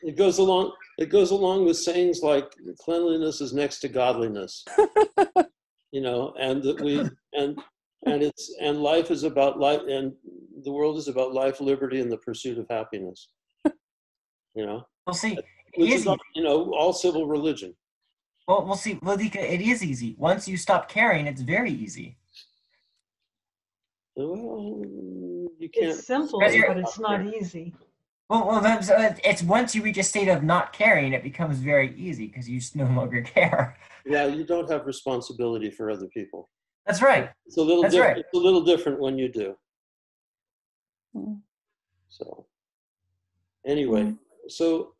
It goes along with sayings like cleanliness is next to godliness. And that and life is about life, and the world is about life, liberty, and the pursuit of happiness. We'll see. Which is all civil religion. Well, we'll see. Well, it is easy. Once you stop caring, it's very easy. Well, you can't. It's simple, but it's not easy. Well, it's once you reach a state of not caring, it becomes very easy because you just no longer care. Yeah, you don't have responsibility for other people. That's right. It's a little different. It's a little different when you do. So, anyway, so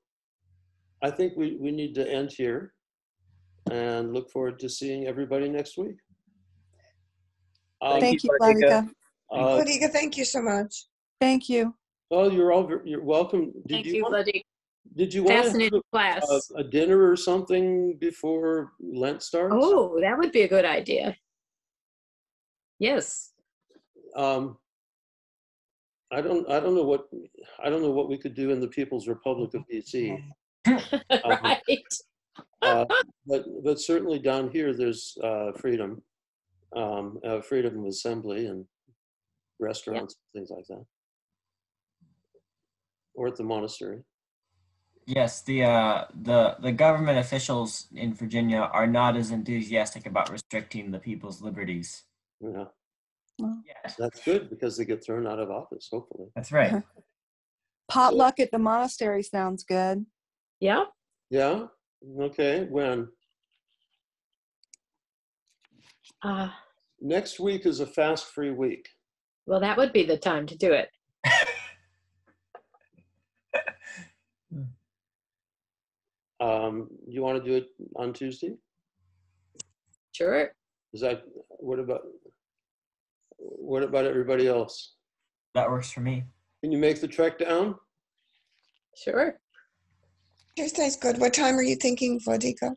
I think we need to end here, and look forward to seeing everybody next week. Thank you, Vladika. Vladika, thank you so much. Thank you. Well, you're welcome. Thank you, Vladika. Did you want to Fascinating have class. a dinner or something before Lent starts? Oh, that would be a good idea. Yes. I don't know what we could do in the People's Republic of DC. Right. But certainly down here there's freedom of assembly and restaurants, things like that, or at the monastery. Yes, the government officials in Virginia are not as enthusiastic about restricting the people's liberties. Yeah. Well, That's good because they get thrown out of office, hopefully. That's right. potluck at the monastery sounds good. Yeah. Yeah? Okay, when? Next week is a fast-free week. Well, that would be the time to do it. You want to do it on Tuesday? Sure. What about everybody else? That works for me. Can you make the trek down? Sure. Tuesday's good. What time are you thinking, Vladika?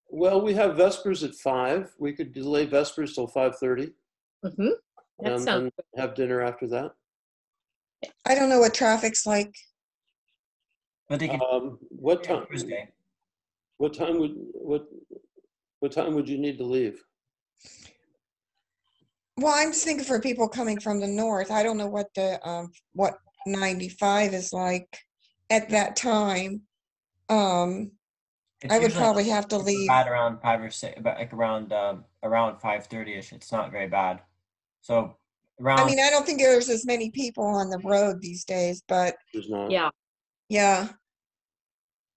Well, we have Vespers at 5. We could delay Vespers till 5:30. Mm-hmm. That sounds and have dinner after that. I don't know what traffic's like. But they can what time? Tuesday. What time would you need to leave? Well, I'm just thinking for people coming from the north. I don't know what the what 95 is like at that time. I would probably have to leave at around 5 or 6, about like around 5:30ish. It's not very bad. So around. I mean, I don't think there's as many people on the road these days, but there's not. Yeah. Yeah.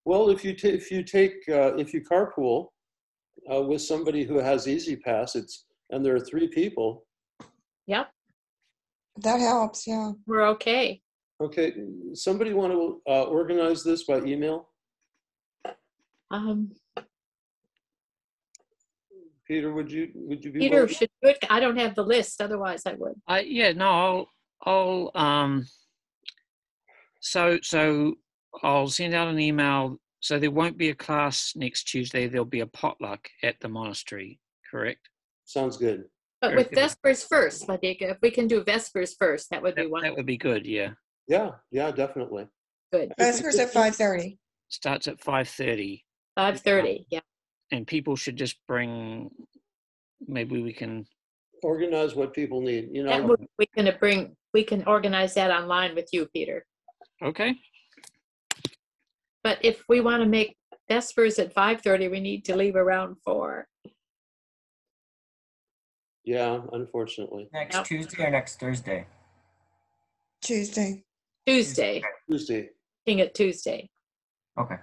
Well, if you carpool with somebody who has Easy Pass, and there are 3 people. Yep. That helps. Yeah. We're okay. Okay. Somebody want to organize this by email? Peter, would you be Peter willing? should do it. I don't have the list, otherwise I would. Yeah, no, I'll so I'll send out an email. So there won't be a class next Tuesday. There'll be a potluck at the monastery, correct? Sounds good. But with Vespers first, Vladika, if we can do Vespers first, that would be wonderful. That would be good, yeah. Yeah, definitely. Good. Vespers at 5:30. Starts at 5:30. 5:30, yeah. And people should just bring, maybe we can organize what people need. You know, That would, we can organize that online with you, Peter. Okay. But if we want to make Vespers at 5:30, we need to leave around 4. Yeah, unfortunately. Next Tuesday or next Thursday? Tuesday. Tuesday. Tuesday. Looking at Tuesday. Okay.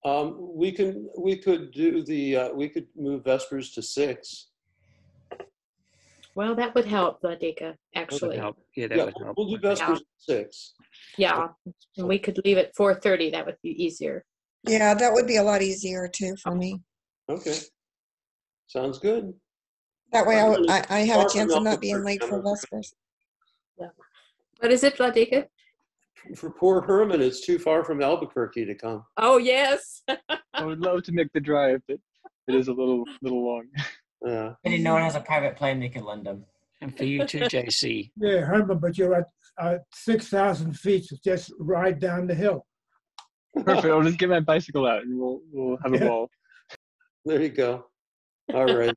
We could do we could move Vespers to 6. Well, that would help, Vladika, actually. That would help. Yeah, that would help. We'll do Vespers at 6. Yeah, and we could leave at 4:30. That would be easier. Yeah, that would be a lot easier too for me. Okay. Sounds good. That way I have a chance of not being late for Vespers. Yeah. What is it, Vladika? For poor Herman, it's too far from Albuquerque to come. Oh, yes. I would love to make the drive, but it is a little long. Yeah. If no one has a private plane, they can lend them. And for you too, JC. Yeah, Herman, but you're at 6,000 feet, so just ride down the hill. Perfect. I'll just get my bicycle out and we'll have a ball. There you go. All right.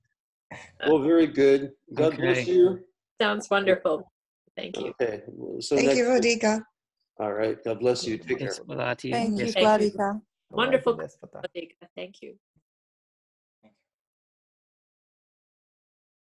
Well, very good. God bless you. Sounds wonderful. Thank you. Okay. So Thank you, Vladika. All right. God bless you. Take care. Thank you, Vladika. Wonderful, Vladika. Thank you.